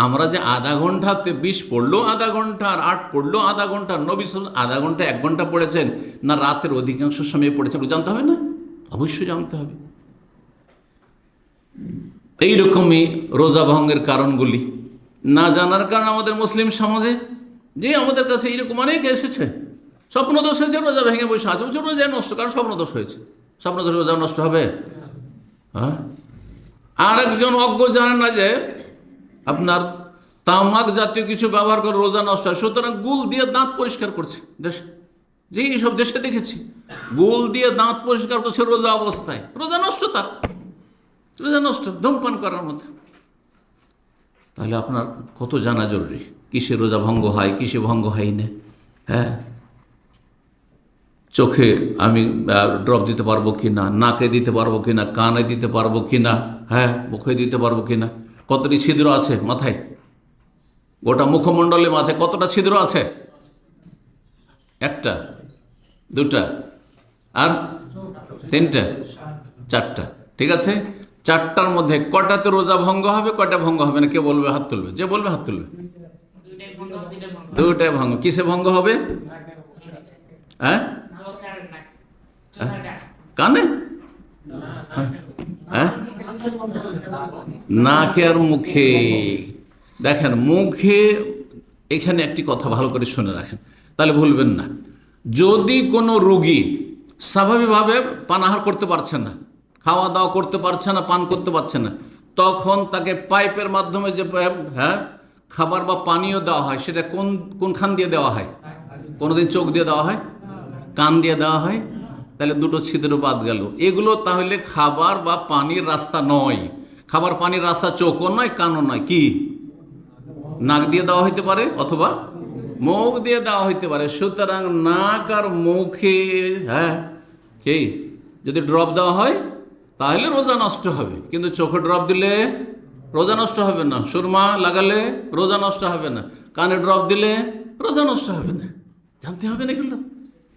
আমরা যে আধা ঘন্টাতে 20 পড়লো আধা ঘন্টা আর 8 পড়লো আধা ঘন্টা, নবী সাল্লাল্লাহু আধা ঘন্টা 1 ঘন্টা পড়েছেন না রাতের অধিকাংশ সময় পড়েছেন, জানতে হবে না? অবশ্যই জানতে হবে। এইরকমই রোজা ভঙ্গের কারণগুলি না জানার কারণে আমাদের মুসলিম সমাজে যে আমাদের কাছে এইরকম অনেক এসেছে, স্বপ্নদোষ হয়েছে, রোজা ভেঙে বসে আছে, বলছে রোজা নষ্ট, কারণ স্বপ্নদোষ হয়েছে। স্বপ্নদোষ রোজা নষ্ট হবে? হ্যাঁ। আর একজন অজ্ঞ জানে না যে আপনার তামাক জাতীয় কিছু ব্যবহার করে রোজা নষ্ট হয়, সুতরাং গুল দিয়ে দাঁত পরিষ্কার করছে দেশে, যে এইসব দেশে দেখেছি গুল দিয়ে দাঁত পরিষ্কার করছে রোজা অবস্থায়, রোজা নষ্ট, তার রোজা নষ্ট ধূমপান করার মতো। তাহলে আপনার কত জানা জরুরি কিসে রোজা ভঙ্গ হয়, কিসে ভঙ্গ হয় না। হ্যাঁ, চোখে আমি ড্রপ দিতে পারবো কি না, নাকে দিতে পারবো কি না, কানে দিতে পারবো কি না, হ্যাঁ মুখে দিতে পারবো কি না, কতটি ছিদ্র আছে মাথায়, গোটা মুখমণ্ডলে মাথায় কতটা ছিদ্র আছে? 1টা 2টা আর 3টা 4টা, ঠিক আছে। 4টার মধ্যে কটাতে রোজা ভঙ্গ হবে, কয়টা ভঙ্গ হবে না? কে বলবে? হাত তুলবে। যে বলবে হাত তুলবে। 2টাই ভঙ্গ। কিসে ভঙ্গ হবে? হ্যাঁ, কানে, হ্যাঁ, নাকে আর মুখে। দেখেন মুখে, এখানে একটি কথা ভালো করে শুনে রাখেন, তাহলে ভুলবেন না। যদি কোনো রোগী স্বাভাবিকভাবে পানাহার করতে পারছে না, খাওয়া দাওয়া করতে পারছে না, পান করতে পারছে না, তখন তাকে পাইপের মাধ্যমে যে খাবার বা পানীয় দেওয়া হয়, সেটা কোনখান দিয়ে দেওয়া হয়? কোনোদিন চোখ দিয়ে দেওয়া হয়? কান দিয়ে দেওয়া হয়? তাহলে 2টো ছিদ্র বাদ গেল। এগুলো তাহলে খাবার বা পানির রাস্তা নয়। খাবার পানির রাস্তা চোখও নয়, কানও নয়। কি? নাক দিয়ে দেওয়া হইতে পারে অথবা মুখ দিয়ে দেওয়া হইতে পারে। সুতরাং নাক আর মুখে, হ্যাঁ, কি যদি ড্রপ দেওয়া হয় তাহলে রোজা নষ্ট হবে, কিন্তু চোখে ড্রপ দিলে রোজা নষ্ট হবে না, সুরমা লাগালে রোজা নষ্ট হবে না, কানে ড্রপ দিলে রোজা নষ্ট হবে না। জানতে হবে না এগুলো,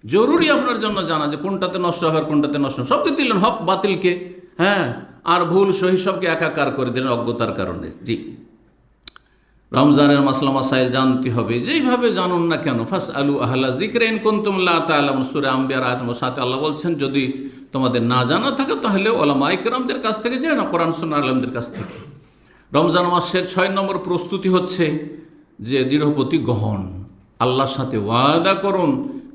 জরুরি আপনার জন্য জানা যে কোনটাতে নষ্ট হবে আর কোনটাতে নষ্ট হবে। সবকে দিলেন হক বাতিলকে, হ্যাঁ, আর ভুল সহি সবকে একাকার করে দিলেন অজ্ঞতার কারণে। জি, রমজানের মাসলা মাসাইল জানতে হবে, যেইভাবে জানুন না কেন। ফাস আলু আহলা যিকরি ইন কুনতুম লা তা'লামুন, সূরা আম্বিয়ার আয়াত নম্বর 7 আল্লাহ বলছেন যদি তোমাদের না জানা থাকে তাহলে ওলামায়ে কেরামদের কাছ থেকে জেনে নাও, কোরআন সুন্নাহ আলেমদের কাছ থেকে। রমজান মাসের 6 নম্বর প্রস্তুতি হচ্ছে যে দৃঢ়পতি গ্রহণ, আল্লাহর সাথে ওয়াদা করুন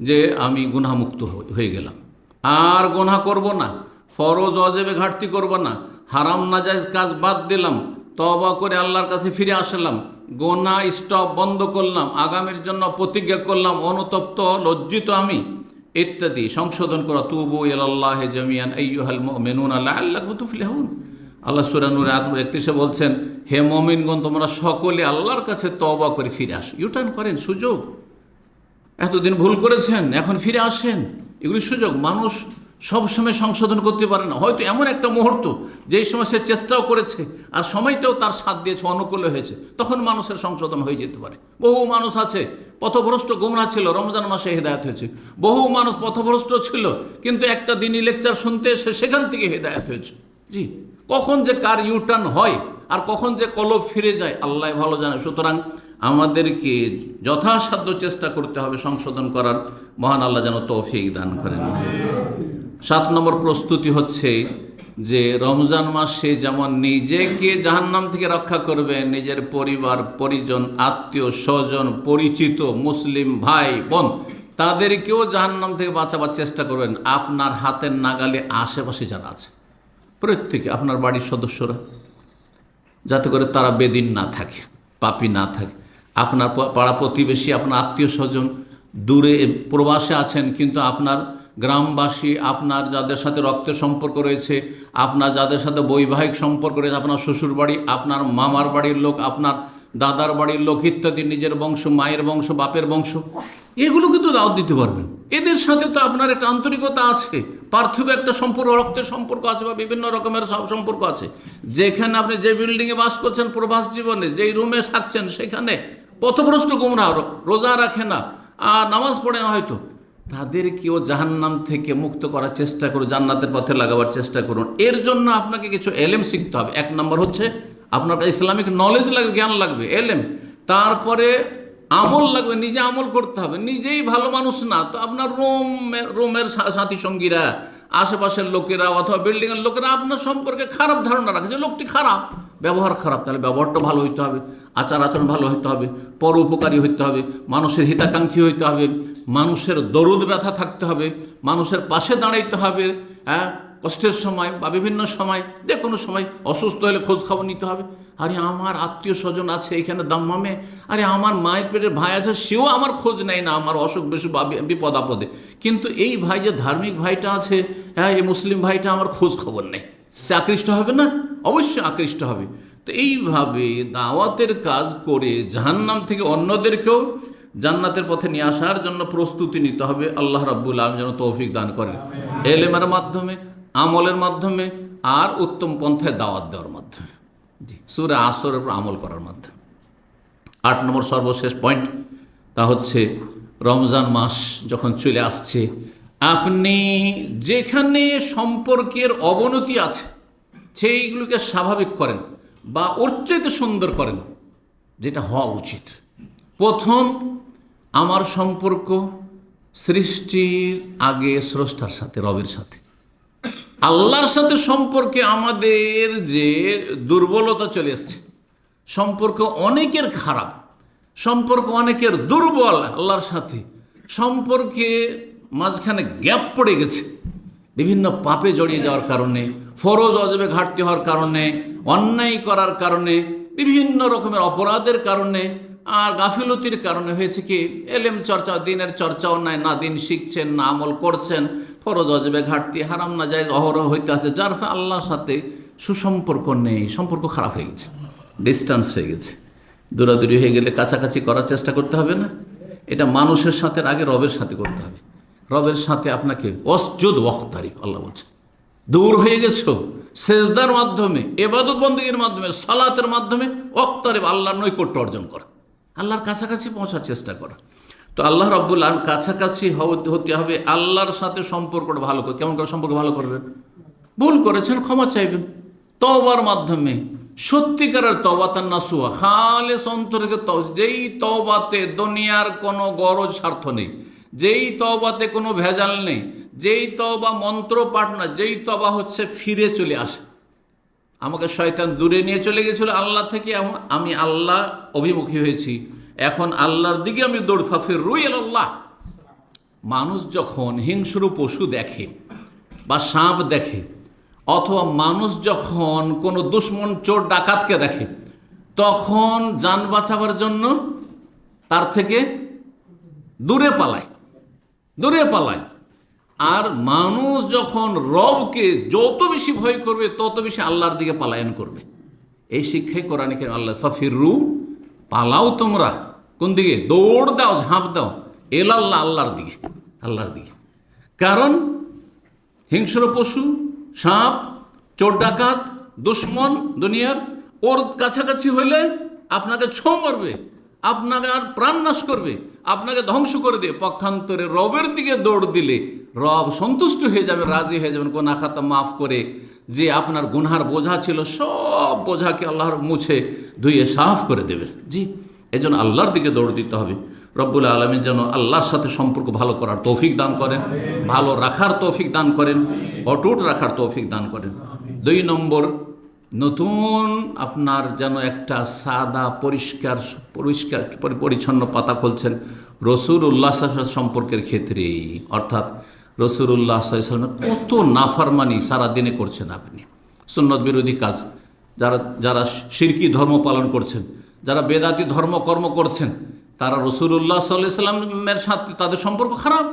যে আমি গুনাহমুক্ত হয়ে গেলাম, আর গুনাহ করব না, ফরজ ওয়াজিবে ঘাটতি করব না, হারাম নাজায়েজ কাজ বাদ দিলাম, তওবা করে আল্লাহর কাছে ফিরে আসলাম, গুনাহ স্টপ বন্ধ করলাম, আগামীর জন্য প্রতিজ্ঞা করলাম, অনুতপ্ত লজ্জিত আমি, ইত্যাদি সংশোধন করা। তুবু ইলাল্লাহি জামিআন আইয়ুহাল মুমিনুনা লাআল্লাকুম তুফলিহুন। আল্লাহ সূরা নূর আয়াত 31 বলছেন, হে মুমিনগণ তোমরা সকলে আল্লাহর কাছে তওবা করে ফিরে আসো। ইউটার্ন করেন, সুযোগ। এতদিন ভুল করেছেন, এখন ফিরে আসেন, এগুলি সুযোগ। মানুষ সবসময় সংশোধন করতে পারে না, হয়তো এমন একটা মুহূর্ত যেই সময় সে চেষ্টাও করেছে আর সময়টাও তার সাথ দিয়েছে, অনুকূল হয়েছে, তখন মানুষের সংশোধন হয়ে যেতে পারে। বহু মানুষ আছে পথভ্রষ্ট, গোমরাহ ছিল, রমজান মাসে হেদায়েত হয়েছে। বহু মানুষ পথভ্রষ্ট ছিল, কিন্তু একটা দিনই লেকচার শুনতে এসে সেখান থেকে হেদায়েত হয়েছে। জি, কখন যে কার ইউটার্ন হয় আর কখন যে কলব ফিরে যায় আল্লাহ ভালো জানে। সুতরাং আমাদেরকে যথাসাধ্য চেষ্টা করতে হবে সংশোধন করার। মহান আল্লাহ যেন তৌফিক দান করেন। 7 নম্বর প্রস্তুতি হচ্ছে যে রমজান মাসে যেমন নিজেকে জাহান্নাম থেকে রক্ষা করবেন, নিজের পরিবার পরিজন আত্মীয় স্বজন পরিচিত মুসলিম ভাই বোন তাদেরকেও জাহান্নাম থেকে বাঁচাবার চেষ্টা করবেন। আপনার হাতের নাগালে আশেপাশে যারা আছে প্রত্যেকে, আপনার বাড়ির সদস্যরা, যাতে করে তারা বেদিন না থাকে, পাপী না থাকে। আপনার পাড়া প্রতিবেশী, আপনার আত্মীয় স্বজন, দূরে প্রবাসে আছেন কিন্তু আপনার গ্রামবাসী, আপনার যাদের সাথে রক্তের সম্পর্ক রয়েছে, আপনার যাদের সাথে বৈবাহিক সম্পর্ক রয়েছে, আপনার শ্বশুর বাড়ি, আপনার মামার বাড়ির লোক, আপনার দাদার বাড়ির লোক ইত্যাদি, নিজের বংশ, মায়ের বংশ, বাপের বংশ, এগুলো কিন্তু দাওয়াত দিতে পারবেন। এদের সাথে তো আপনার একটা আন্তরিকতা আছে, পার্থিব একটা সম্পর্ক, রক্তের সম্পর্ক আছে বা বিভিন্ন রকমের সব সম্পর্ক আছে। যেখানে আপনি যে বিল্ডিংয়ে বাস করছেন প্রবাস জীবনে, যেই রুমে থাকছেন, সেখানে পথভ্রষ্ট গোমরাহ, রোজা রাখে না আর নামাজ পড়ে না, হয়তো তাদেরকেও জাহান্নাম থেকে মুক্ত করার চেষ্টা করুন, জান্নাতের পথে লাগাবার চেষ্টা করুন। এর জন্য আপনাকে কিছু এলেম শিখতে হবে। এক নম্বর হচ্ছে আপনার ইসলামিক নলেজ লাগবে, জ্ঞান লাগবে, এলেম। তারপরে আমল লাগবে, নিজে আমল করতে হবে। নিজেই ভালো মানুষ না তো আপনার রুমের সাথী সঙ্গীরা, আশেপাশের লোকেরা অথবা বিল্ডিংয়ের লোকেরা আপনার সম্পর্কে খারাপ ধারণা রাখে যে লোকটি খারাপ, ব্যবহার খারাপ। তাহলে ব্যবহারটা ভালো হইতে হবে, আচার আচরণ ভালো হইতে হবে, পরোপকারী হইতে হবে, মানুষের হিতাকাঙ্ক্ষী হইতে হবে, মানুষের দরদ ব্যথা থাকতে হবে, মানুষের পাশে দাঁড়াইতে হবে। হ্যাঁ, কষ্টের সময় বা বিভিন্ন সময়, যে কোনো সময় অসুস্থ হলে খোঁজ খবর নিতে হবে। আরে আমার আত্মীয় স্বজন আছে এখানে দাম্মামে, আরে আমার মায়ের পেটের ভাই আছে, সেও আমার খোঁজ নেয় না আমার অসুখ বিসুখ বা বিপদ আপদে। কিন্তু এই ভাই যে ধার্মিক ভাইটা আছে, হ্যাঁ, এই মুসলিম ভাইটা আমার খোঁজ খবর নেই, সে আকৃষ্ট হবে না? অবশ্যই আকৃষ্ট হবে। তো এইভাবে দাওয়াতের কাজ করে জাহান্নাম থেকে অন্যদেরকেও জান্নাতের পথে নিয়ে আসার জন্য প্রস্তুতি নিতে হবে। আল্লাহ রাব্বুল আলামিন যেন তৌফিক দান করেন, এলেমের মাধ্যমে, আমলের মাধ্যমে, আর উত্তম পন্থায় দাওয়াত দেওয়ার মাধ্যমে। জি, সূরা আসরের উপর আমল করার মাধ্যমে। 8 নম্বর সর্বশেষ পয়েন্ট, তা হচ্ছে রমজান মাস যখন চলে আসছে, আপনি যেখানে সম্পর্কের অবনতি আছে সেইগুলোকে স্বাভাবিক করেন বা ওর চাইতে সুন্দর করেন, যেটা হওয়া উচিত। প্রথম, আমার সম্পর্ক সৃষ্টির আগে স্রষ্টার সাথে, রবের সাথে, আল্লাহর সাথে সম্পর্কে আমাদের যে দুর্বলতা চলে এসছে, সম্পর্ক অনেকের খারাপ, সম্পর্ক অনেকের দুর্বল আল্লাহর সাথে, সম্পর্কে মাঝখানে গ্যাপ পড়ে গেছে বিভিন্ন পাপে জড়িয়ে যাওয়ার কারণে, ফরজ অজবে ঘাটতি হওয়ার কারণে, অন্যায় করার কারণে, বিভিন্ন রকমের অপরাধের কারণে, আর গাফিলতির কারণে হয়েছে কি, এলেম চর্চা, দিনের চর্চাও নাই, না দিন শিখছেন, না আমল করছেন, ফরজ অজবে ঘাটতি, হারাম না জায়েজ অহরহ হইতে আছে, যার ফলে আল্লাহর সাথে সুসম্পর্ক নেই, সম্পর্ক খারাপ হয়ে গেছে, ডিস্টেন্স হয়ে গেছে। দূরাদূরি হয়ে গেলে কাছাকাছি করার চেষ্টা করতে হবে না? এটা মানুষের সাথে আগে রবের সাথে করতে হবে। রবের সাথে আপনাকে অসজুদ ওয়াক্তারিব, আল্লাহ বলছে, দূর হয়ে গেছো সেজদার মাধ্যমে, ইবাদত বন্দেগীর মাধ্যমে, সালাতের মাধ্যমে ওয়াক্তারিব, আল্লাহর নৈকট্য অর্জন করা, আল্লাহর কাছাকাছি পৌঁছার চেষ্টা করা। তো আল্লাহ রাব্বুল আলামিন কাছাকাছি হতে হবে, আল্লাহর সাথে সম্পর্কটা ভালো করে। কেমন করে সম্পর্ক ভালো করবেন? ভুল করেছেন, ক্ষমা চাইবেন তওবার মাধ্যমে, সত্যিকারের তওবা, নাসুহা, খালেস অন্তরে। যেই তওবাতে দুনিয়ার কোনো গরজ স্বার্থ নেই, যেই তওবাতে কোনো ভেজাল নেই, যেই তওবা মন্ত্র পাঠ না, যেই তওবা হচ্ছে ফিরে চলে আসে। আমাকে শয়তান দূরে নিয়ে চলে গেছিল আল্লাহ থেকে, আমি আল্লাহ অভিমুখী হয়েছি, এখন আল্লাহর দিকে আমি দৌড়ফা, ফিররু ইলাল্লাহ। মানুষ যখন হিংস্র পশু দেখে বা সাপ দেখে, অথবা মানুষ যখন কোনো দুশ্মন চোর ডাকাতকে দেখে, তখন জান বাঁচাবার জন্য তার থেকে দূরে পালায়, দূরে পালায়। আর মানুষ যখন রবকে যত বেশি ভয় করবে, তত বেশি আল্লাহর দিকে পালায়ন করবে। এই শিক্ষাই কোরআনে কারীম, আল্লাহ ফাফিরু, পালাও তোমরা, কোন দিকে? দৌড় দাও, ঝাঁপ দাও, এলাল্লাহ, আল্লাহর দিকে, আল্লাহর দিকে। কারণ হিংস্র পশু, সাপ, চোর ডাকাত, দুশ্মন দুনিয়ার, ওর কাছাকাছি হইলে আপনাকে ছোঁ মারবে, আপনাকে আর প্রাণ নাশ করবে, আপনাকে ধ্বংস করে দিয়ে। পক্ষান্তরে রবের দিকে দৌড় দিলে রব সন্তুষ্ট হয়ে যাবে, রাজি হয়ে যাবেন, গুনাহ খাতা মাফ করে, যে আপনার গুনহার বোঝা ছিল সব বোঝাকে আল্লাহর মুছে ধুয়ে সাফ করে দেবেন। জি, এই জন্য আল্লাহর দিকে দৌড় দিতে হবে। রব্বুল আলামিন যেন আল্লাহর সাথে সম্পর্ক ভালো করার তৌফিক দান করেন, ভালো রাখার তৌফিক দান করেন, অটুট রাখার তৌফিক দান করেন। 2 নম্বর, নতুন আপনার যেন একটা সাদা পরিষ্কার পরিচ্ছন্ন পাতা খুলছেন রাসূলুল্লাহ সাল্লাল্লাহু আলাইহি ওয়াসাল্লাম সম্পর্কের ক্ষেত্রে। অর্থাৎ রাসূলুল্লাহ সাল্লাল্লাহু আলাইহি ওয়াসাল্লামের কত নাফরমানি সারাদিনে করছেন আপনি, সুন্নত বিরোধী কাজ, যারা শিরকি ধর্ম পালন করছেন, যারা বেদাতি ধর্মকর্ম করছেন, তারা রাসূলুল্লাহ সাল্লাল্লাহু আলাইহি ওয়াসাল্লামের সাথে তাদের সম্পর্ক খারাপ।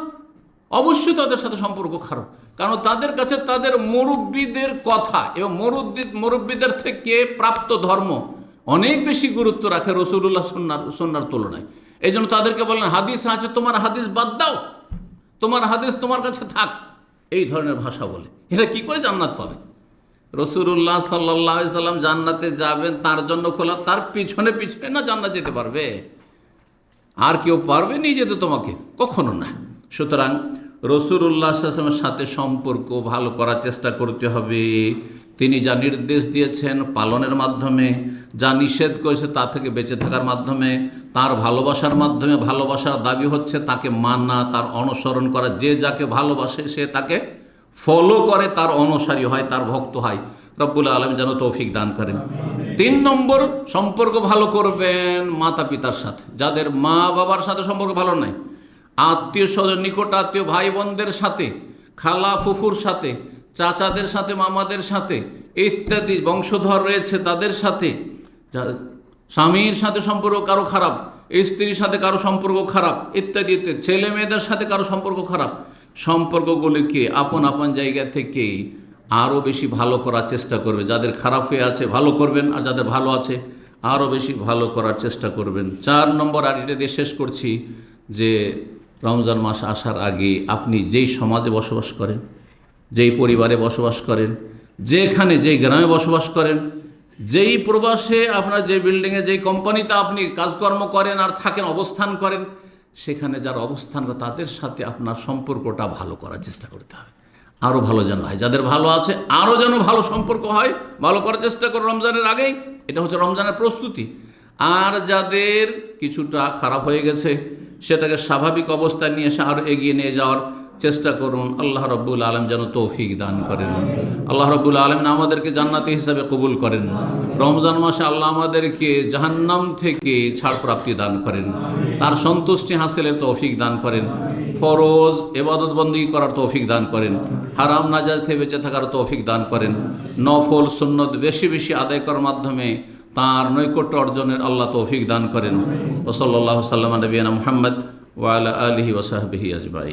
অবশ্যই তাদের সাথে সম্পর্ক খারাপ, কারণ তাদের কাছে তাদের মুরব্বীদের কথা এবং মুরব্বীদের থেকে প্রাপ্ত ধর্ম অনেক বেশি গুরুত্ব রাখে রাসূলুল্লাহ সুন্নাহর তুলনায়। এই জন্য তাদেরকে বলেন, হাদিস আছে, তোমার হাদিস বাদ দাও, তোমার হাদিস তোমার কাছে থাক, এই ধরনের ভাষা বলে। এরা কি করে জান্নাত পাবে? রাসূলুল্লাহ সাল্লাল্লাহু আলাইহি ওয়াসাল্লাম জান্নাতে যাবেন, তার জন্য খোলা, তার পিছনে পিছনে না জান্নাত যেতে পারবে? আর কেউ পারবে নিয়ে যেতে তোমাকে? কখনো না। সুতরাং রাসূলুল্লাহ সাল্লাল্লাহু আলাইহি ওয়াসাল্লামের সাথে সম্পর্ক ভালো করার চেষ্টা করতে হবে। তিনি যা নির্দেশ দিয়েছেন পালনের মাধ্যমে, যা নিষেধ করেছে তা থেকে বেঁচে থাকার মাধ্যমে, তার ভালোবাসার মাধ্যমে। ভালোবাসার দাবি হচ্ছে তাকে মানা, তার অনুসরণ করা। যে যাকে ভালোবাসে সে তাকে ফলো করে, তার অনুসারী হয়, তার ভক্ত হয়। রব্বুল আলামিন যেন তৌফিক দান করেন। 3 নম্বর, সম্পর্ক ভালো করবেন মাতা পিতার সাথে। যাদের মা বাবার সাথে সম্পর্ক ভালো নাই, আত্মীয় স্বজন, নিকট আত্মীয় ভাই বোনদের সাথে, খালা ফুফুর সাথে, চাচাদের সাথে, মামাদের সাথে ইত্যাদি বংশধর রয়েছে তাদের সাথে, স্বামীর সাথে সম্পর্ক কারো খারাপ, স্ত্রীর সাথে কারো সম্পর্ক খারাপ ইত্যাদি ইত্যাদি, ছেলে মেয়েদের সাথে কারো সম্পর্ক খারাপ, সম্পর্কগুলিকে আপন আপন জায়গা থেকে আরও বেশি ভালো করার চেষ্টা করবে। যাদের খারাপ হয়ে আছে ভালো করবেন, আর যাদের ভালো আছে আরও বেশি ভালো করার চেষ্টা করবেন। 4 নম্বর, আর এটা দিয়ে শেষ করছি, যে রমজান মাস আসার আগে আপনি যেই সমাজে বসবাস করেন, যেই পরিবারে বসবাস করেন, যেখানে যেই গ্রামে বসবাস করেন, যেই প্রবাসে আপনার যে বিল্ডিংয়ে যেই কোম্পানিতে আপনি কাজকর্ম করেন আর থাকেন, অবস্থান করেন, সেখানে যারা অবস্থান করে তাদের সাথে আপনার সম্পর্কটা ভালো করার চেষ্টা করতে হবে। আরও ভালো যেন হয়, যাদের ভালো আছে আরও যেন ভালো সম্পর্ক হয়, ভালো করার চেষ্টা করো রমজানের আগেই। এটা হচ্ছে রমজানের প্রস্তুতি। আর যাদের কিছুটা খারাপ হয়ে গেছে সেটাকে স্বাভাবিক অবস্থায় নিয়ে এসে আরও এগিয়ে নিয়ে যাওয়ার চেষ্টা করুন। আল্লাহ রাব্বুল আলামিন যেন তৌফিক দান করেন। আল্লাহ রাব্বুল আলামিন আমাদেরকে জান্নাতি হিসাবে কবুল করেন। রমজান মাসে আল্লাহ আমাদেরকে জাহান্নাম থেকে ছাড় প্রাপ্তি দান করেন, তার সন্তুষ্টি হাসিলের তৌফিক দান করেন, ফরজ ইবাদত বন্দেগী করার তৌফিক দান করেন, হারাম নাজায়েজ থেকে বেঁচে থাকার তৌফিক দান করেন, নফল সুন্নত বেশি বেশি আদায় করার মাধ্যমে তার নৈকট্য অর্জনের আল্লাহ তৌফিক দান করেন। ওয়া সাল্লাল্লাহু সাল্লামা নবিয়ানা মুহাম্মদ ওয়া আলা আলিহি ওয়া সাহবিহি আজমাইন।